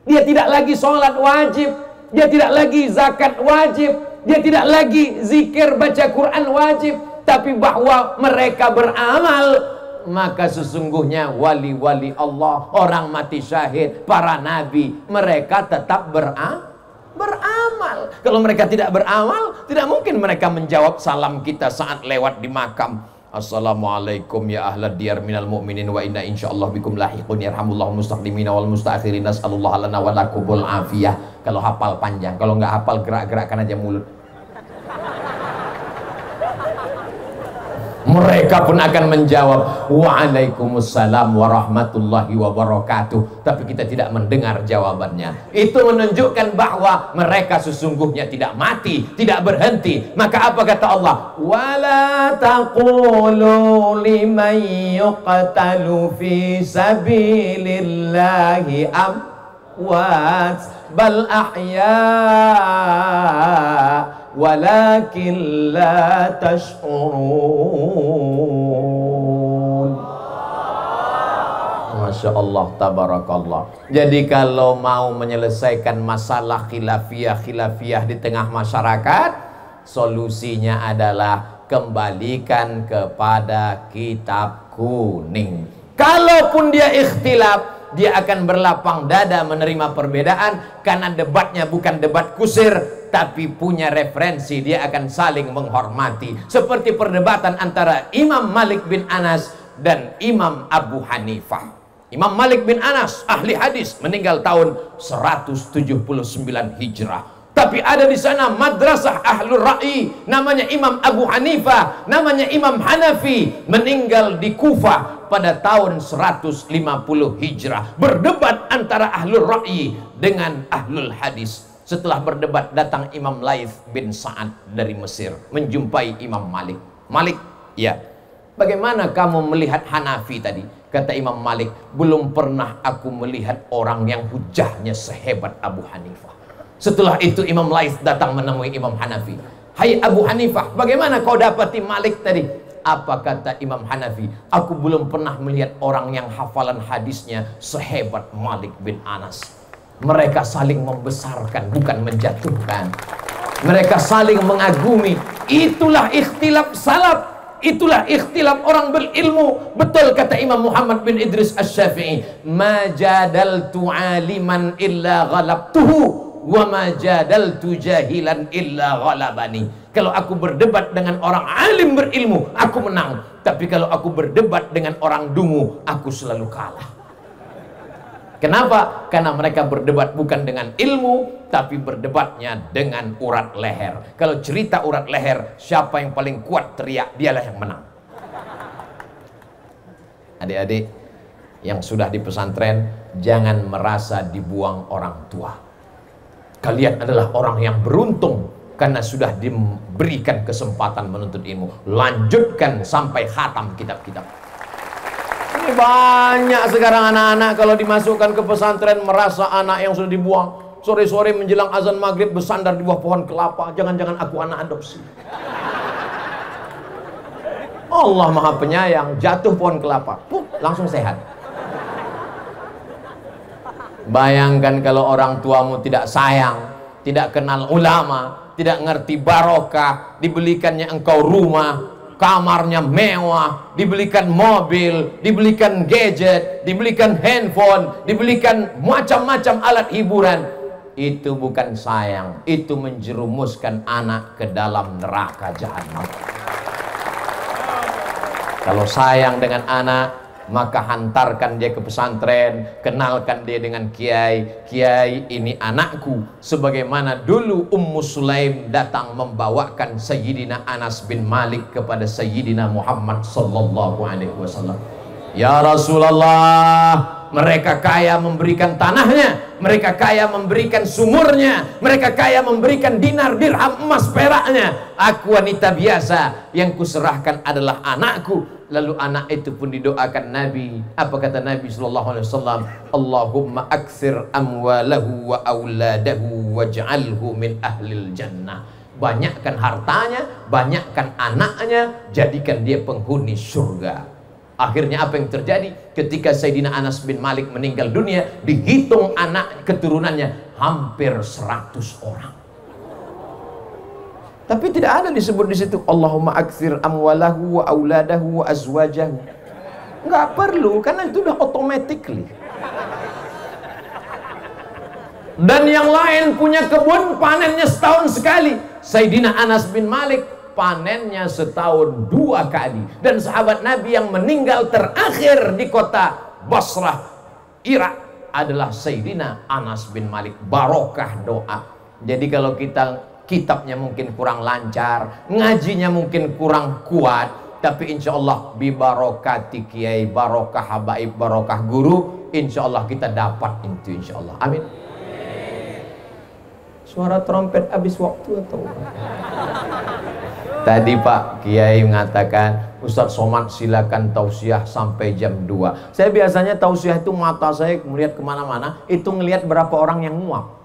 C: Dia tidak lagi sholat wajib, dia tidak lagi zakat wajib, dia tidak lagi zikir baca Quran wajib, tapi bahwa mereka beramal. Maka sesungguhnya wali-wali Allah, orang mati syahid, para nabi, mereka tetap beramal. Kalau mereka tidak beramal, tidak mungkin mereka menjawab salam kita saat lewat di makam. Assalamualaikum ya ahlad diyar minal mu'minin wa inna insyaallah bikum lahiqun yarhamullahu mustaqdimina wal mustaakhirin nas'alullah lana wa lakumul afiyah. Kalau hafal panjang, kalau nggak hafal gerak-gerakkan aja mulut. Mereka pun akan menjawab waalaikumsalam warahmatullahi wabarakatuh. Tapi kita tidak mendengar jawabannya. Itu menunjukkan bahwa mereka sesungguhnya tidak mati, tidak berhenti. Maka apa kata Allah? Wala taqulu liman yuqtalu fi sabilillahi amwat bal ahya walakin la tash'urun. Masya Allah, tabarakallah. Jadi kalau mau menyelesaikan masalah khilafiyah di tengah masyarakat, solusinya adalah kembalikan kepada kitab kuning. Kalaupun dia ikhtilaf, dia akan berlapang dada menerima perbedaan, karena debatnya bukan debat kusir, tapi punya referensi. Dia akan saling menghormati, seperti perdebatan antara Imam Malik bin Anas dan Imam Abu Hanifah. Imam Malik bin Anas ahli hadis, meninggal tahun 179 Hijrah. Tapi ada di sana madrasah ahlul ra'i, namanya Imam Abu Hanifah, namanya Imam Hanafi, meninggal di Kufah pada tahun 150 Hijrah. Berdebat antara ahlul ra'i dengan ahlul hadis. Setelah berdebat, datang Imam Laits bin Sa'ad dari Mesir menjumpai Imam Malik. Malik, ya, bagaimana kamu melihat Hanafi tadi? Kata Imam Malik, belum pernah aku melihat orang yang hujahnya sehebat Abu Hanifah. Setelah itu Imam Laits datang menemui Imam Hanafi. Hai Abu Hanifah, bagaimana kau dapati Malik tadi? Apa kata Imam Hanafi? Aku belum pernah melihat orang yang hafalan hadisnya sehebat Malik bin Anas. Mereka saling membesarkan, bukan menjatuhkan. Mereka saling mengagumi. Itulah ikhtilaf salaf. Itulah ikhtilaf orang berilmu. Betul kata Imam Muhammad bin Idris Asy-Syafi'i, ma jadaltu aliman illa ghalabtuhu wa ma jadaltu jahilan illa ghalabani. Kalau aku berdebat dengan orang alim berilmu, aku menang. Tapi kalau aku berdebat dengan orang dungu, aku selalu kalah. Kenapa? Karena mereka berdebat bukan dengan ilmu, tapi berdebatnya dengan urat leher. Kalau cerita urat leher, siapa yang paling kuat teriak, dialah yang menang. Adik-adik, yang sudah di pesantren, jangan merasa dibuang orang tua. Kalian adalah orang yang beruntung karena sudah diberikan kesempatan menuntut ilmu. Lanjutkan sampai khatam kitab-kitab. Ini banyak sekarang anak-anak kalau dimasukkan ke pesantren merasa anak yang sudah dibuang. Sore-sore menjelang azan maghrib bersandar di bawah pohon kelapa. Jangan-jangan aku anak adopsi. Allah Maha Penyayang, jatuh pohon kelapa, langsung sehat. Bayangkan kalau orang tuamu tidak sayang, tidak kenal ulama, tidak ngerti barokah, dibelikannya engkau rumah, kamarnya mewah, dibelikan mobil, dibelikan gadget, dibelikan handphone, dibelikan macam-macam alat hiburan. Itu bukan sayang, itu menjerumuskan anak ke dalam neraka jahanam. Kalau sayang dengan anak, maka hantarkan dia ke pesantren, kenalkan dia dengan kiai. Kiai, ini anakku. Sebagaimana dulu Ummu Sulaim datang membawakan Sayyidina Anas bin Malik kepada Sayyidina Muhammad sallallahu alaihi wasallam. Ya Rasulullah, mereka kaya memberikan tanahnya, mereka kaya memberikan sumurnya, mereka kaya memberikan dinar, dirham, emas, peraknya. Aku wanita biasa, yang kuserahkan adalah anakku. Lalu anak itu pun didoakan Nabi. Apa kata Nabi sallallahu alaihi wasallam? Allahumma aktsir amwalahu wa auladahu waj'alhu min ahlil jannah. Banyakkan hartanya, banyakkan anaknya, jadikan dia penghuni surga. Akhirnya apa yang terjadi? Ketika Sayyidina Anas bin Malik meninggal dunia, dihitung anak keturunannya hampir 100 orang. Tapi tidak ada disebut di situ Allahumma aktsir amwalahu wa auladahu wa azwajahu. Enggak perlu, karena itu udah automatically. Dan yang lain punya kebun, panennya setahun sekali. Sayyidina Anas bin Malik panennya setahun 2 kali. Dan sahabat Nabi yang meninggal terakhir di kota Basrah, Irak adalah Sayyidina Anas bin Malik. Barokah doa. Jadi kalau kita kitabnya mungkin kurang lancar, ngajinya mungkin kurang kuat, tapi insya Allah bibarokati kiai, barokah habaib, barokah guru, insya Allah kita dapat itu, insya Allah. Amin. Suara trompet habis waktu atau? Tadi Pak Kiai mengatakan, Ustadz Somad silakan tausiah sampai jam 2. Saya biasanya tausiah itu mata saya melihat kemana-mana, itu ngelihat berapa orang yang nguap.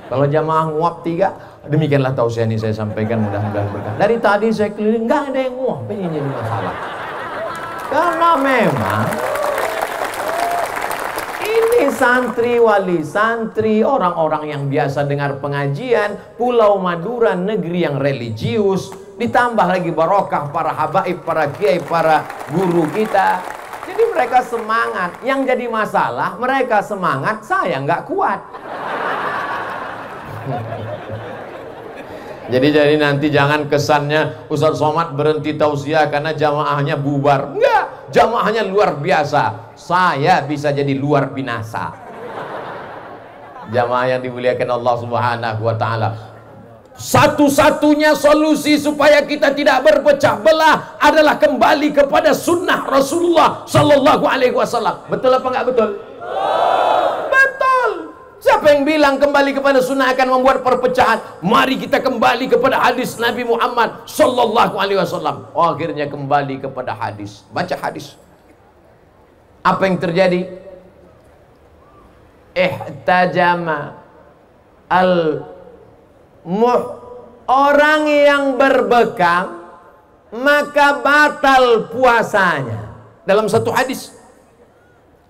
C: Kalau jamaah nguap 3, demikianlah tausiah ini saya sampaikan, mudah-mudahan berkah. Dari tadi saya keliling, nggak ada yang nguap, ini jadi masalah. Karena memang ini santri wali santri, orang-orang yang biasa dengar pengajian, Pulau Madura negeri yang religius, ditambah lagi barokah para habaib, para kiai, para guru kita. Jadi mereka semangat. Yang jadi masalah, mereka semangat, saya nggak kuat. Jadi nanti jangan kesannya Ustadz Somad berhenti tausiah karena jamaahnya bubar. Enggak, jamaahnya luar biasa. Saya bisa jadi luar binasa. Jamaah yang dimuliakan Allah Subhanahu wa taala. Satu-satunya solusi supaya kita tidak berpecah belah adalah kembali kepada sunnah Rasulullah sallallahu alaihi wasallam. Betul apa enggak betul? Betul. Siapa yang bilang kembali kepada sunnah akan membuat perpecahan? Mari kita kembali kepada hadis Nabi Muhammad sallallahu alaihi wasallam. Oh, akhirnya kembali kepada hadis. Baca hadis. Apa yang terjadi? Ihtajama orang yang berbekam maka batal puasanya. Dalam satu hadis,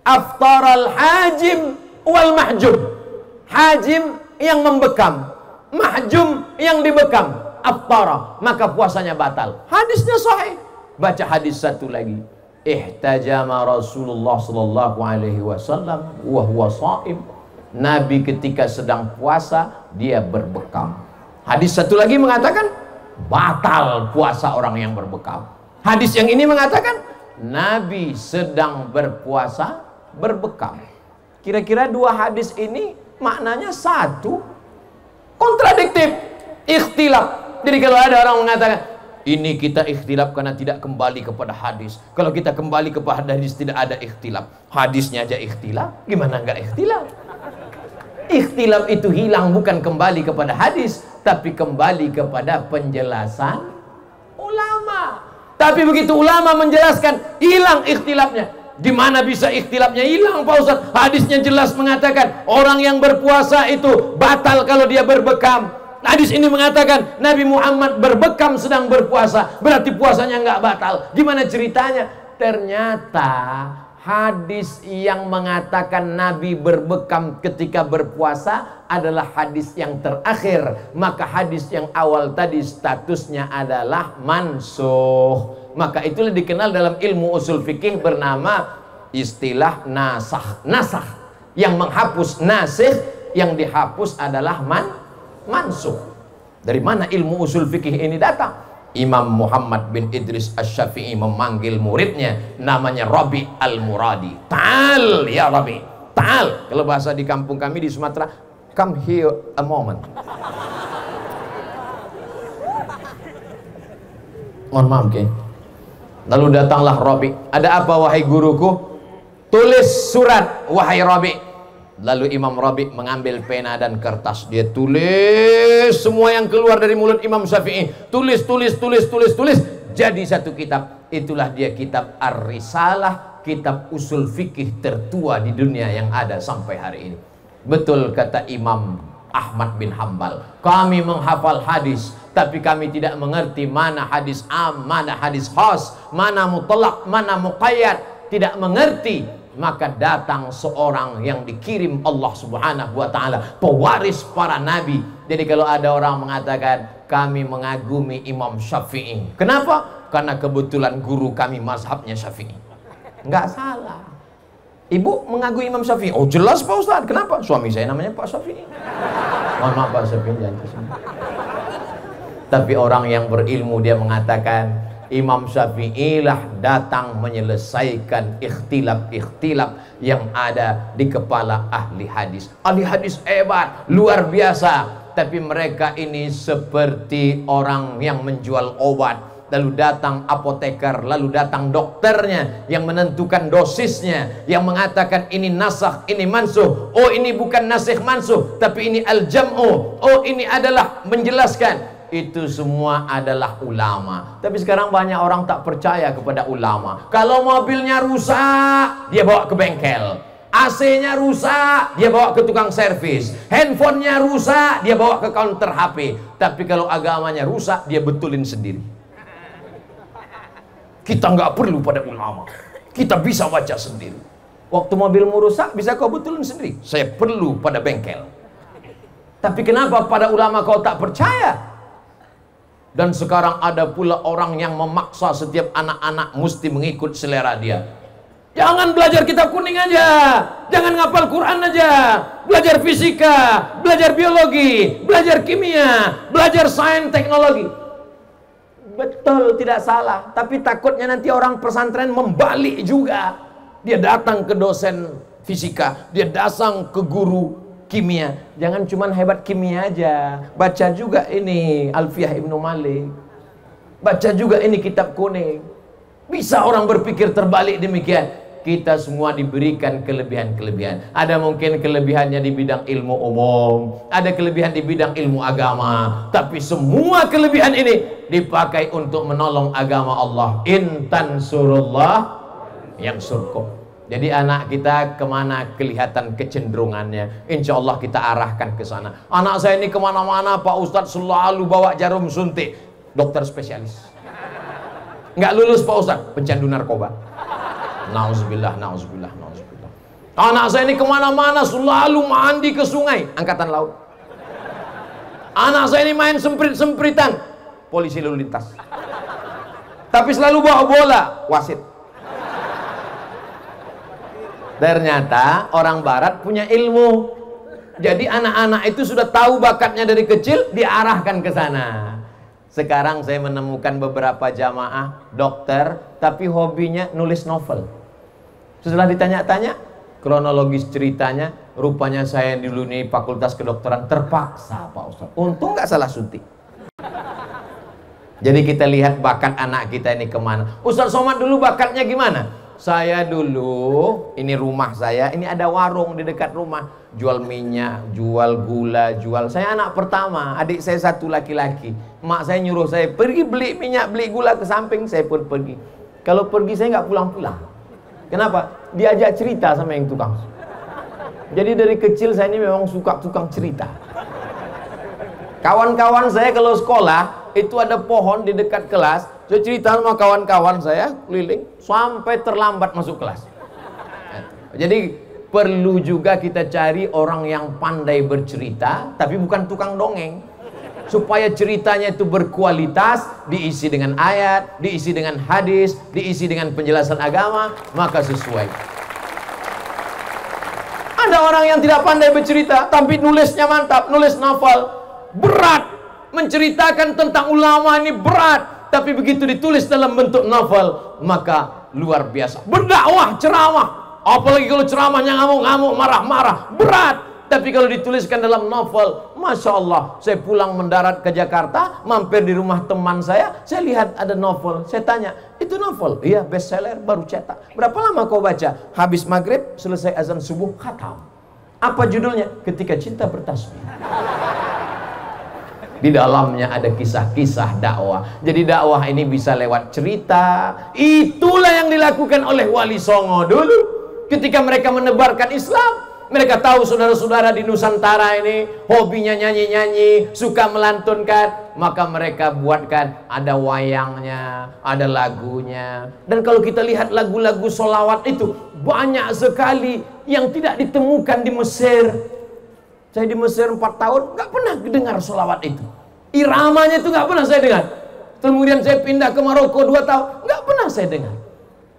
C: aftaral hajim wal mahjum. Hajim yang membekam, mahjum yang dibekam, aftara, maka puasanya batal. Hadisnya sahih. Baca hadis satu lagi. Ihtajama Rasulullah sallallahu alaihi wasallam wa huwa shaim. Nabi ketika sedang puasa dia berbekam. Hadis satu lagi mengatakan batal puasa orang yang berbekam. Hadis yang ini mengatakan Nabi sedang berpuasa berbekam. Kira-kira dua hadis ini maknanya satu, kontradiktif, ikhtilaf. Jadi kalau ada orang mengatakan Ini kita ikhtilaf karena tidak kembali kepada hadis. Kalau kita kembali kepada hadis tidak ada ikhtilaf. Hadisnya aja ikhtilaf, gimana enggak ikhtilaf? Ikhtilaf itu hilang bukan kembali kepada hadis, tapi kembali kepada penjelasan ulama. Tapi begitu ulama menjelaskan, hilang ikhtilafnya. Gimana bisa ikhtilafnya hilang Pak Ustaz? Hadisnya jelas mengatakan orang yang berpuasa itu batal kalau dia berbekam. Hadis ini mengatakan Nabi Muhammad berbekam sedang berpuasa, berarti puasanya nggak batal. Gimana ceritanya? Ternyata hadis yang mengatakan Nabi berbekam ketika berpuasa adalah hadis yang terakhir. Maka hadis yang awal tadi statusnya adalah mansuh. Maka itulah dikenal dalam ilmu usul fikih bernama istilah nasakh. Nasakh yang menghapus, nasikh yang dihapus adalah mansuh. Dari mana ilmu usul fikih ini datang? Imam Muhammad bin Idris Asy-Syafi'i memanggil muridnya namanya Rabi Al-Muradi. Ta'al ya Rabi, ta'al. Kalau bahasa di kampung kami di Sumatera, come here a moment. Mohon maaf, okay? Lalu datanglah Rabi. Ada apa wahai guruku? Tulis surat wahai Rabi. Lalu Imam Rabi mengambil pena dan kertas. Dia tulis semua yang keluar dari mulut Imam Syafi'i. Tulis. Jadi satu kitab. Itulah dia kitab Ar-Risalah, kitab usul fikih tertua di dunia yang ada sampai hari ini. Betul kata Imam Ahmad bin Hambal, kami menghafal hadis, tapi kami tidak mengerti mana hadis am, mana hadis khas, mana mutlak, mana muqayyad. Tidak mengerti. Maka datang seorang yang dikirim Allah Subhanahu wa ta'ala, pewaris para nabi. Jadi kalau ada orang mengatakan kami mengagumi Imam Syafi'i, kenapa? Karena kebetulan guru kami mazhabnya Syafi'i. Enggak salah. Ibu mengagumi Imam Syafi'i? Oh jelas Pak Ustaz. Kenapa? Suami saya namanya Pak Syafi'i. Mohon maaf Pak Syafi'i, jangan kesini. Tapi orang yang berilmu dia mengatakan Imam Syafi'i lah datang menyelesaikan ikhtilaf-ikhtilaf yang ada di kepala ahli hadis. Ahli hadis hebat, luar biasa. Tapi mereka ini seperti orang yang menjual obat. Lalu datang apoteker, lalu datang dokternya yang menentukan dosisnya, yang mengatakan ini nasakh, ini mansuh. Oh ini bukan nasikh mansuh, tapi ini al-jam'u. Oh ini adalah menjelaskan. Itu semua adalah ulama. Tapi sekarang banyak orang tak percaya kepada ulama. Kalau mobilnya rusak, dia bawa ke bengkel. AC-nya rusak, dia bawa ke tukang servis. Handphonenya rusak, dia bawa ke counter HP. Tapi kalau agamanya rusak, dia betulin sendiri. Kita nggak perlu pada ulama. Kita bisa baca sendiri. Waktu mobilmu rusak, bisa kau betulin sendiri. Saya perlu pada bengkel. Tapi kenapa pada ulama kau tak percaya? Dan sekarang ada pula orang yang memaksa setiap anak-anak mesti mengikut selera dia. Jangan belajar kitab kuning aja, jangan ngapal Quran aja, belajar fisika, belajar biologi, belajar kimia, belajar sains teknologi. Betul, tidak salah. Tapi takutnya nanti orang pesantren membalik juga. Dia datang ke dosen fisika, dia datang ke guru kimia. Jangan cuma hebat kimia aja, baca juga ini Alfiyah Ibnu Malik, baca juga ini kitab kuning. Bisa orang berpikir terbalik demikian. Kita semua diberikan kelebihan-kelebihan. Ada mungkin kelebihannya di bidang ilmu umum, ada kelebihan di bidang ilmu agama, tapi semua kelebihan ini dipakai untuk menolong agama Allah. In tansurullah yansurkum. Jadi anak kita kemana kelihatan kecenderungannya, insya Allah kita arahkan ke sana. Anak saya ini kemana-mana Pak Ustadz selalu bawa jarum suntik. Dokter spesialis. Nggak lulus Pak Ustadz, pecandu narkoba. Nauzubillah, nauzubillah, nauzubillah. Anak saya ini kemana-mana selalu mandi ke sungai, angkatan laut. Anak saya ini main semprit-sempritan, polisi lalu lintas. Tapi selalu bawa bola, wasit. Ternyata orang barat punya ilmu. Jadi anak-anak itu sudah tahu bakatnya dari kecil, diarahkan ke sana. Sekarang saya menemukan beberapa jamaah dokter, tapi hobinya nulis novel. Setelah ditanya-tanya, kronologis ceritanya, rupanya saya dulu nih fakultas kedokteran terpaksa Pak Ustaz. Untung nggak salah suntik. Jadi kita lihat bakat anak kita ini kemana. Ustaz Somad dulu bakatnya gimana? Saya dulu, ini rumah saya, ini ada warung di dekat rumah, jual minyak, jual gula, jual. Saya anak pertama, adik saya satu laki-laki. Mak saya nyuruh saya pergi beli minyak, beli gula ke samping, saya pun pergi. Kalau pergi saya nggak pulang-pulang. Kenapa? Diajak cerita sama yang tukang. Jadi dari kecil saya ini memang suka tukang cerita. Kawan-kawan saya kalau sekolah itu ada pohon di dekat kelas, saya cerita sama kawan-kawan saya keliling sampai terlambat masuk kelas. Jadi perlu juga kita cari orang yang pandai bercerita, tapi bukan tukang dongeng, supaya ceritanya itu berkualitas, diisi dengan ayat, diisi dengan hadis, diisi dengan penjelasan agama, maka sesuai. Ada orang yang tidak pandai bercerita, tapi nulisnya mantap, nulis novel. Berat menceritakan tentang ulama ini, berat, tapi begitu ditulis dalam bentuk novel maka luar biasa. Berdakwah, ceramah, apalagi kalau ceramahnya ngamuk-ngamuk, marah-marah, berat, tapi kalau dituliskan dalam novel, Masya Allah. Saya pulang mendarat ke Jakarta, mampir di rumah teman saya lihat ada novel. Saya tanya, itu novel? Iya, bestseller, baru cetak. Berapa lama kau baca? Habis maghrib, selesai azan subuh, khatam. Apa judulnya? Ketika Cinta Bertasbih. Di dalamnya ada kisah-kisah dakwah. Jadi dakwah ini bisa lewat cerita. Itulah yang dilakukan oleh Wali Songo dulu. Ketika mereka menebarkan Islam, mereka tahu saudara-saudara di Nusantara ini hobinya nyanyi-nyanyi, suka melantunkan, maka mereka buatkan ada wayangnya, ada lagunya. Dan kalau kita lihat lagu-lagu sholawat itu banyak sekali yang tidak ditemukan di Mesir. Saya di Mesir 4 tahun nggak pernah dengar sholawat itu. Iramanya itu nggak pernah saya dengar. Kemudian saya pindah ke Maroko 2 tahun, nggak pernah saya dengar.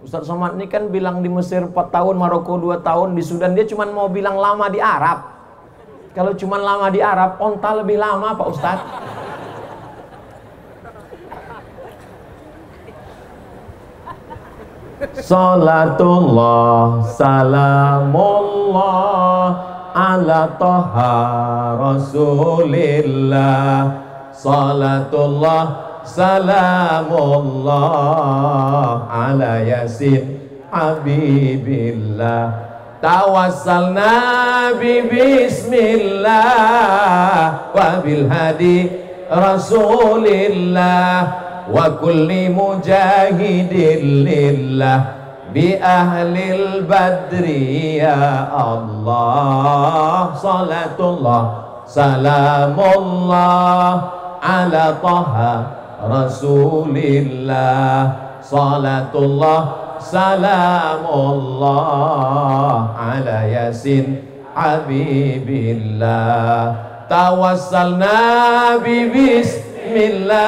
C: Ustaz Somad ini kan bilang di Mesir 4 tahun, Maroko 2 tahun, di Sudan dia cuma mau bilang lama di Arab. Kalau cuma lama di Arab, onta lebih lama Pak Ustaz. Salatullah, salamullah ala toha rasulillah. Salatullah, salamullah ala yasin habibillah. Tawassalna bi bismillah wa bil hadi rasulillah wa kulli mujahidin lillah bi ahlil badri ya Allah. Salatullah, salamullah ala taha rasulillah. Salatullah, salamullah ala yasin habibillah. Tawassalna bi bismillah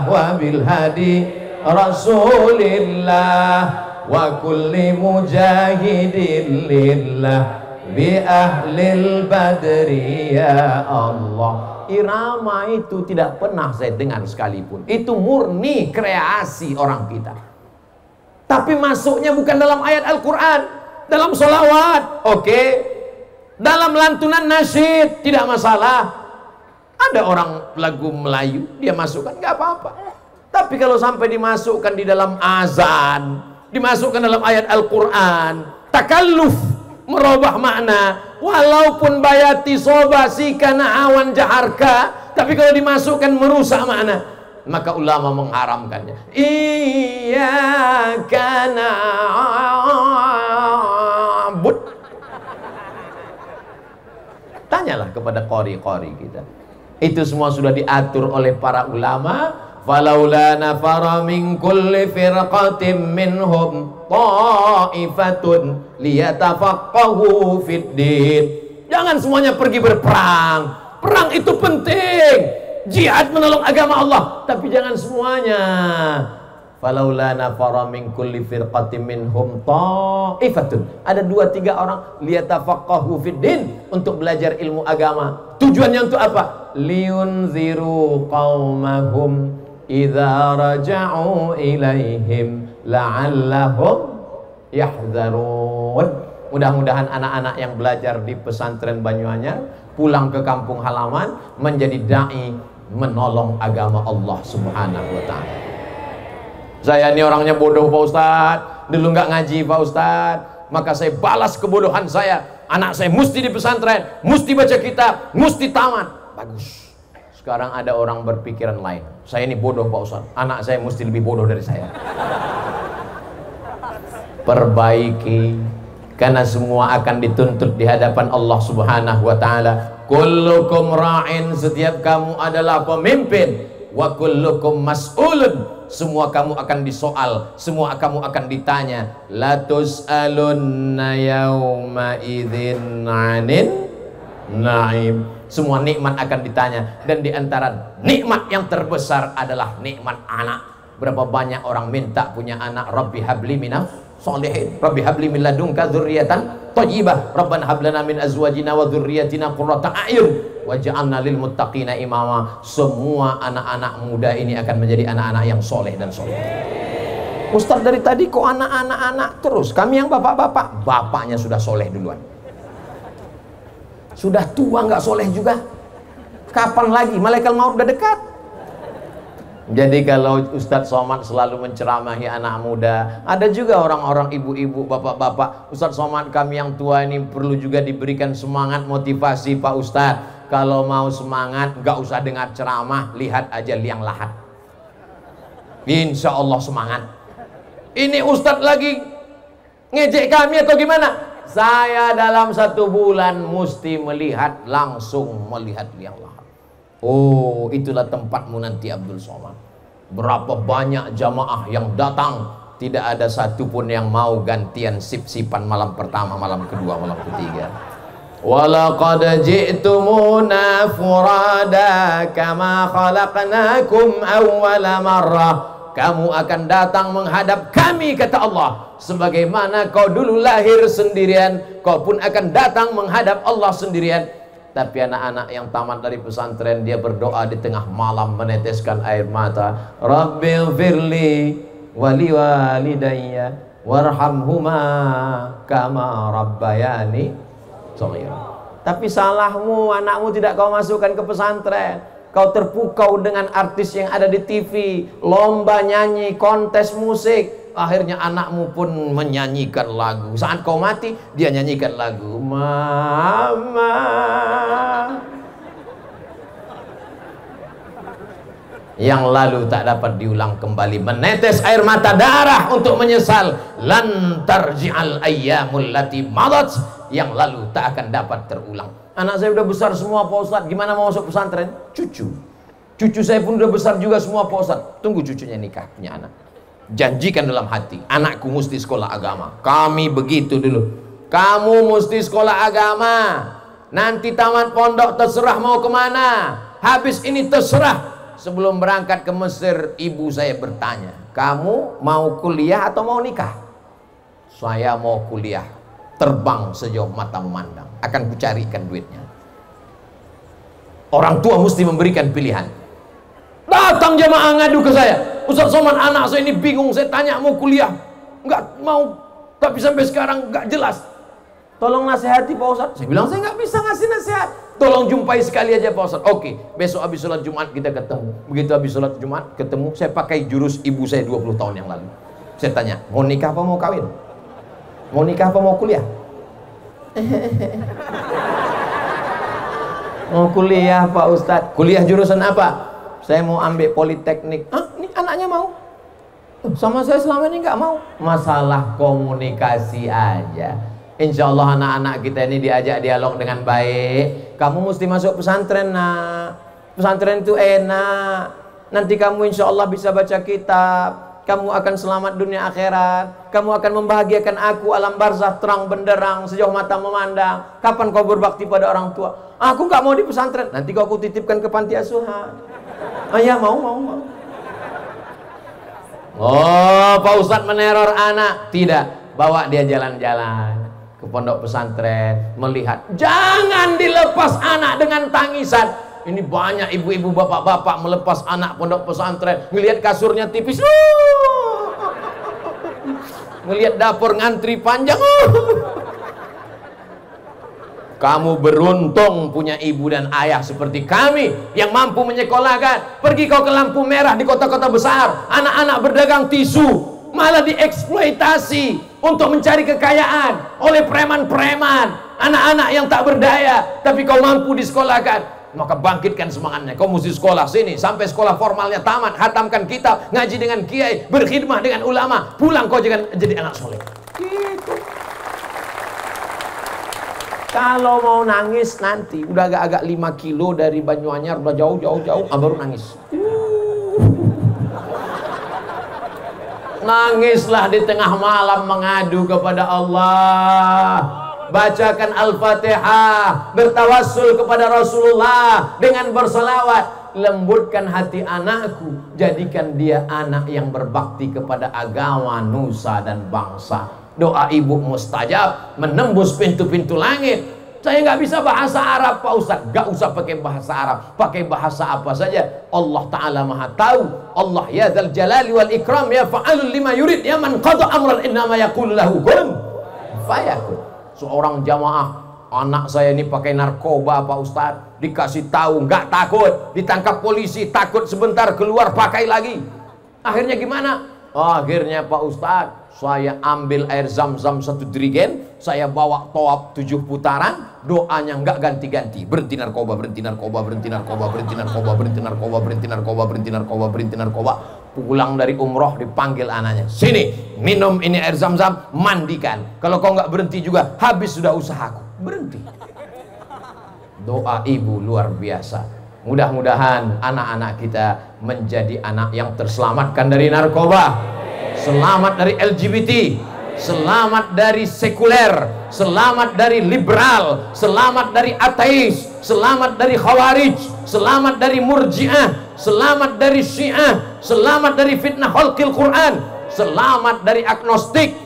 C: wa bil hadi rasulillah wa kulli mujahidin lillah bi ahlil badri ya Allah. Irama itu tidak pernah saya dengar sekalipun. Itu murni kreasi orang kita. Tapi masuknya bukan dalam ayat Al-Quran, dalam sholawat, oke. Dalam lantunan nasyid tidak masalah. Ada orang lagu Melayu dia masukkan, nggak apa-apa. Tapi kalau sampai dimasukkan di dalam azan, dimasukkan dalam ayat Al-Quran, takalluf, merubah makna, walaupun bayati sobasi kana awan jaharka, tapi kalau dimasukkan merusak makna, maka ulama mengharamkannya. Iya kana abud. Tanyalah kepada qori-qori kita. Itu semua sudah diatur oleh para ulama. Falaula nafara min kulli firqatin minhum ta'ifatun liyatafaqahu fid din. Jangan semuanya pergi berperang. Perang itu penting, jihad menolong agama Allah, tapi jangan semuanya. Falaula nafara min kulli firqatin minhum ta'ifatun. Ada 2-3 orang liyatafaqahu fid din, untuk belajar ilmu agama. Tujuannya untuk apa? Liunziru qaumahum idza raja'u ilaihim la'allahum yahzarun. Mudah-mudahan anak-anak yang belajar di pesantren Banyuanyar pulang ke kampung halaman menjadi dai menolong agama Allah Subhanahu wa ta'ala. Saya ini orangnya bodoh Pak Ustadz, dulu nggak ngaji Pak Ustadz, maka saya balas kebodohan saya. Anak saya mesti di pesantren, mesti baca kitab, mesti tamat. Bagus. Sekarang ada orang berpikiran lain. Saya ini bodoh Pak Ustadz, anak saya mesti lebih bodoh dari saya. Perbaiki, karena semua akan dituntut di hadapan Allah Subhanahu wa ta'ala. Kullukum ra'in, setiap kamu adalah pemimpin, wa kullukum mas'ulun, semua kamu akan disoal, semua kamu akan ditanya. La tus'alunna yawma idzin 'anin na'im. Semua nikmat akan ditanya, dan di antara nikmat yang terbesar adalah nikmat anak. Berapa banyak orang minta punya anak. Rabbi habli minas sholihin, Rabbi habli min ladunka dzurriyyatan thayyibah, Rabbana hab lana min azwajina wa dzurriyyatina qurrata a'yun waj'alna lil muttaqina imama. Semua anak-anak muda ini akan menjadi anak-anak yang soleh dan soleh. Ustaz dari tadi kok anak-anak terus? Kami yang bapak-bapak, bapaknya sudah soleh duluan. Sudah tua nggak soleh juga. Kapan lagi? Malaikat maut udah dekat. Jadi kalau Ustadz Somad selalu menceramahi anak muda, ada juga orang-orang ibu-ibu, bapak-bapak, Ustadz Somad kami yang tua ini perlu juga diberikan semangat, motivasi Pak Ustadz. Kalau mau semangat, nggak usah dengar ceramah, lihat aja liang lahat. Insya Allah semangat. Ini Ustadz lagi ngejek kami atau gimana? Saya dalam 1 bulan mesti langsung melihat liang lahat. Oh, itulah tempatmu nanti Abdul Somad. Berapa banyak jamaah yang datang, tidak ada satupun yang mau gantian sip-sipan malam pertama, malam kedua, malam ketiga. Walaqad ji'tumuna furada kama khalaqnakum awwala marrah. Kamu akan datang menghadap kami, kata Allah, sebagaimana kau dulu lahir sendirian, kau pun akan datang menghadap Allah sendirian. Tapi anak-anak yang tamat dari pesantren, dia berdoa di tengah malam meneteskan air mata. Rabbighfirli wali walidayya warhamhuma kama rabbayani shaghira. Tapi salahmu, anakmu tidak kau masukkan ke pesantren. Kau terpukau dengan artis yang ada di TV, lomba nyanyi, kontes musik. Akhirnya anakmu pun menyanyikan lagu. Saat kau mati, dia nyanyikan lagu Mama. Yang lalu tak dapat diulang kembali. Menetes air mata darah untuk menyesal. Lan tarji'al ayyamul lati madat. Yang lalu tak akan dapat terulang. Anak saya udah besar semua Pak Ustadz, gimana mau masuk pesantren? Cucu saya pun udah besar juga semua Pak Ustadz. Tunggu cucunya nikah, punya anak. Janjikan dalam hati, anakku mesti sekolah agama. Kami begitu dulu. Kamu mesti sekolah agama. Nanti tamat pondok terserah mau kemana. Habis ini terserah. Sebelum berangkat ke Mesir, ibu saya bertanya, kamu mau kuliah atau mau nikah? Saya mau kuliah, terbang sejauh mata memandang. Akan kucarikan duitnya. Orang tua mesti memberikan pilihan. Datang jamaah ngadu ke saya, Ustadz Somad, anak saya ini bingung, saya tanya mau kuliah, nggak mau, tapi sampai sekarang nggak jelas. Tolong nasihati Pak Ustadz. Saya bilang saya nggak bisa ngasih nasihat. Tolong jumpai sekali aja Pak Ustadz. Oke, besok habis sholat Jumat kita ketemu. Begitu habis sholat Jumat ketemu, saya pakai jurus ibu saya 20 tahun yang lalu. Saya tanya, mau nikah apa mau kawin? Mau nikah apa mau kuliah? Mau kuliah Pak Ustadz. Kuliah jurusan apa? Saya mau ambil politeknik. Ah, ini anaknya mau. Sama saya selama ini nggak mau. Masalah komunikasi aja. Insya Allah anak-anak kita ini diajak dialog dengan baik. Kamu mesti masuk pesantren nak. Pesantren itu enak. Nanti kamu insya Allah bisa baca kitab. Kamu akan selamat dunia akhirat. Kamu akan membahagiakan aku alam barzah terang benderang sejauh mata memandang. Kapan kau berbakti pada orang tua? Aku nggak mau di pesantren. Nanti kau aku titipkan ke panti asuhan. Ah ya mau. Oh, Pak Ustadz meneror anak. Tidak, bawa dia jalan-jalan ke pondok pesantren, melihat. Jangan dilepas anak dengan tangisan. Ini banyak ibu-ibu, bapak-bapak melepas anak pondok pesantren, ngelihat kasurnya tipis, ngelihat dapur ngantri panjang. Kamu beruntung punya ibu dan ayah seperti kami yang mampu menyekolahkan. Pergi kau ke lampu merah di kota-kota besar, anak-anak berdagang tisu malah dieksploitasi untuk mencari kekayaan oleh preman-preman, anak-anak yang tak berdaya, tapi kau mampu disekolahkan. Maka bangkitkan semangatnya. Kau mesti sekolah sini sampai sekolah formalnya tamat, hatamkan kitab, ngaji dengan kiai, berkhidmah dengan ulama, pulang kau jangan jadi anak soleh. Gitu. Kalau mau nangis nanti udah agak-agak 5 kilo dari Banyuanyar, udah jauh, baru nangis. Nangislah di tengah malam mengadu kepada Allah. Bacakan Al-Fatihah, bertawassul kepada Rasulullah dengan berselawat. Lembutkan hati anakku, jadikan dia anak yang berbakti kepada agama, nusa dan bangsa. Doa ibu mustajab, menembus pintu-pintu langit. Saya nggak bisa bahasa Arab Pak Ustaz. Gak usah pakai bahasa Arab, pakai bahasa apa saja. Allah Ta'ala maha tahu. Allah ya dzal jalali wal ikram, ya fa'alul lima yurid, ya man qada amran innama yaqulu lahu kun fayakun. Seorang jamaah, anak saya ini pakai narkoba Pak Ustaz, dikasih tahu nggak takut, ditangkap polisi takut, sebentar keluar pakai lagi. Akhirnya gimana? Akhirnya Pak Ustaz, saya ambil air zam-zam 1 jerigen, saya bawa toab 7 putaran, doanya nggak ganti-ganti. Berhenti narkoba, berhenti narkoba, berhenti narkoba, berhenti narkoba, berhenti narkoba, berhenti narkoba, berhenti narkoba, berhenti narkoba. Pulang dari umroh dipanggil anaknya, sini minum ini air zam-zam, mandikan. Kalau kau nggak berhenti juga, habis sudah usahaku. Berhenti. Doa ibu luar biasa. Mudah-mudahan anak-anak kita menjadi anak yang terselamatkan dari narkoba, selamat dari LGBT, selamat dari sekuler, selamat dari liberal, selamat dari ateis, selamat dari khawarij, selamat dari murji'ah, selamat dari syiah, selamat dari fitnah khalqil Quran, selamat dari agnostik.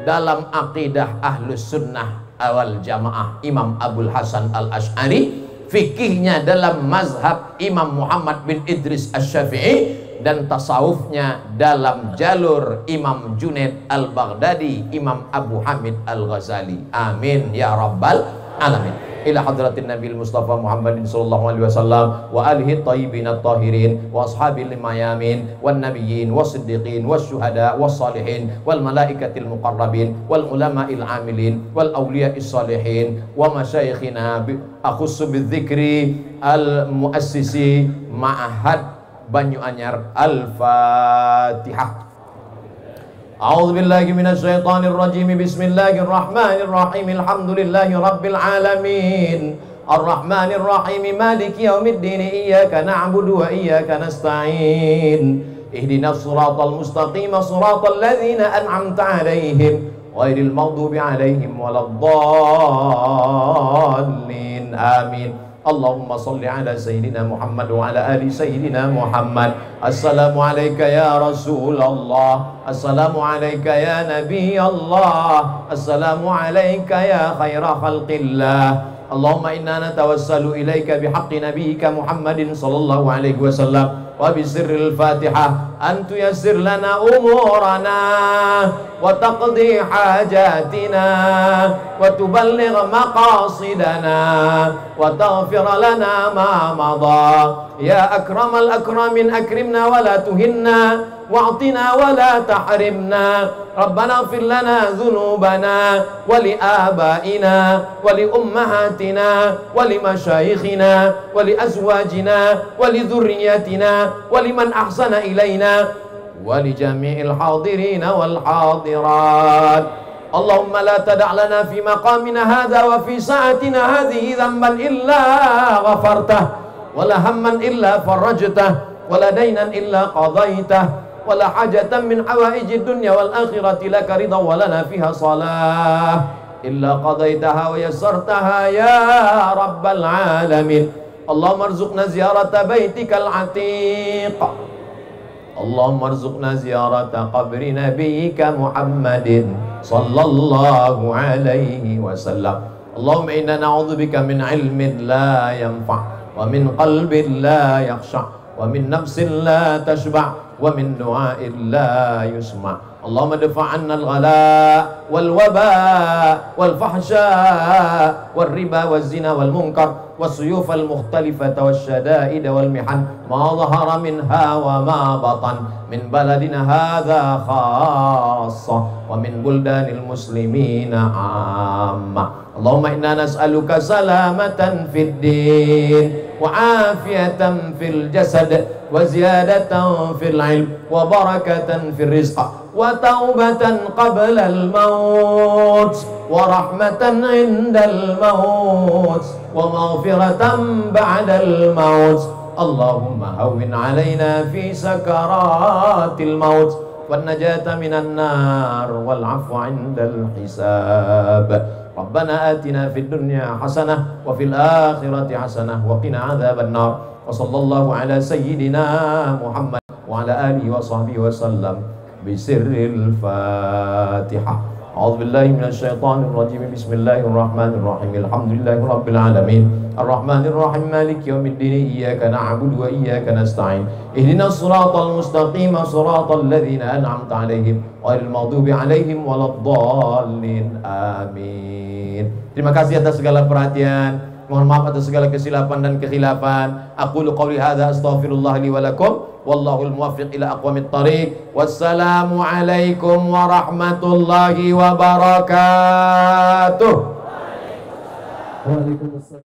C: Dalam akidah ahlus sunnah awal jamaah Imam Abul Hasan al-Ash'ari, fikihnya dalam mazhab Imam Muhammad bin Idris Asy-Syafi'i, dan tasawufnya dalam jalur Imam Junaid al-Baghdadi, Imam Abu Hamid al-Ghazali. Amin ya rabbal alamin. Ila hadratin Nabil Mustafa Muhammadin sallallahu alaihi wasallam wa alihi thayyibin at-tahirin wa ashabil mayamin wan nabiyyin was-siddiqin wasyuhada was-salihin wal malaikatil muqarrabin wal ulama'il amilin wal awliya'is salihin wa masyayikhina akhussu bidzikri al-muassisi ma'had Banyuanyar. Al-Fatihah. A'udzu billahi minasyaitonir rajim. Bismillahirrahmanirrahim. Alhamdulillahi rabbil alamin. Arrahmanir rahim. Maliki yaumiddin. Iyyaka na'budu wa iyyaka nasta'in. Ihdinas siratal mustaqim. Siratal ladzina an'amta 'alaihim ghairil maghdubi 'alaihim waladdallin. Amin. Allahumma salli ala Sayyidina Muhammad wa ala ali Sayyidina Muhammad. Assalamu alayka ya Rasulullah, assalamu alayka ya Nabi Allah, assalamu alayka ya khaira khalqillah. Allahumma inna natawassalu ilayka bihaqqi nabiyyika Muhammadin sallallahu alaihi wasallam wa bisirril Fatihah an tuyassir lana umurana wa taqdi hajatina wa tuballigh maqasidana wa taghfir lana ma madha. Ya akramal akramin akrimna wa la tuhinna wa'tina wa la tahrimna. Rabbana ighfir lana dhunubana wa li abaina wa li ummahatina wa li masyayikhina wa li azwajina wa li dhurriyyatina wa liman ahsana ilaina wa li jami'il hadirina wal hadirat. Allahumma la tada' lana fi maqamina hadha wa fi sa'atina hadhihi dhanban illa ghafartah wa la hamman illa farajtah wa la daynan illa qadaitah wala hajatan min hawaijid dunya wal akhirati laka ridha wa lana fiha salah illa qadaitaha wa yassartaha ya rabbal alamin. Allahumma arzuqna ziyarata baitikal atiq. Allahumma arzuqna ziyarata qabri nabiyyika Muhammadin sallallahu alaihi wasallam. Allahumma inna na'udzubika min ilmin la yanfa' wa min qalbin la yakhsha' wa min nafsin la tashba' wa min du'a'in la yusma'. Allahumma dafa' 'anna al-ghala wal waba wal fahsya wal riba wal zina wal munkar was suyuf al mukhtalifata was syada'id wal mihan ma dhahara minha wa ma batan min baladina hadha khassa wa min buldanil muslimina 'amma. Allahumma inna nas'aluka salamatan fid din wa afiyatan fil jasad wa ziyadatan fil ilm wa barakatan fil rizq wa taubatan qabla al maut wa rahmatan indal maut wa maghfiratan ba'da al maut. Allahumma hawwin alaina fi sakaratil maut wan najata minan nar wal 'afwa indal hisab. Rabbana atina fid dunya hasanah wa fil akhirati hasanah wa qina adzabannar. Wa sallallahu ala sayyidina Muhammad wa ala alihi wa sahbihi wa sallam bi sirril Fatihah. A'udzu billahi minasy syaithanir rajim. Bismillahirrahmanirrahim. Alhamdulillahi rabbil alamin. Arrahmanir rahim. Maliki yaumiddin. Iyyaka na'budu wa iyyaka nasta'in. Ihdinas siratal mustaqim. Siratal ladzina an'amta 'alaihim ghairil maghdubi 'alaihim waladdallin. Amin. Terima kasih atas segala perhatian. Mohon maaf atas segala kesilapan dan kekhilafan. Aqulu qouli hadza astaghfirullah li wa lakum. Wallahul muwaffiq ila aqwamit thariq. Wassalamu alaikum warahmatullahi wabarakatuh. Waalaikumsalam.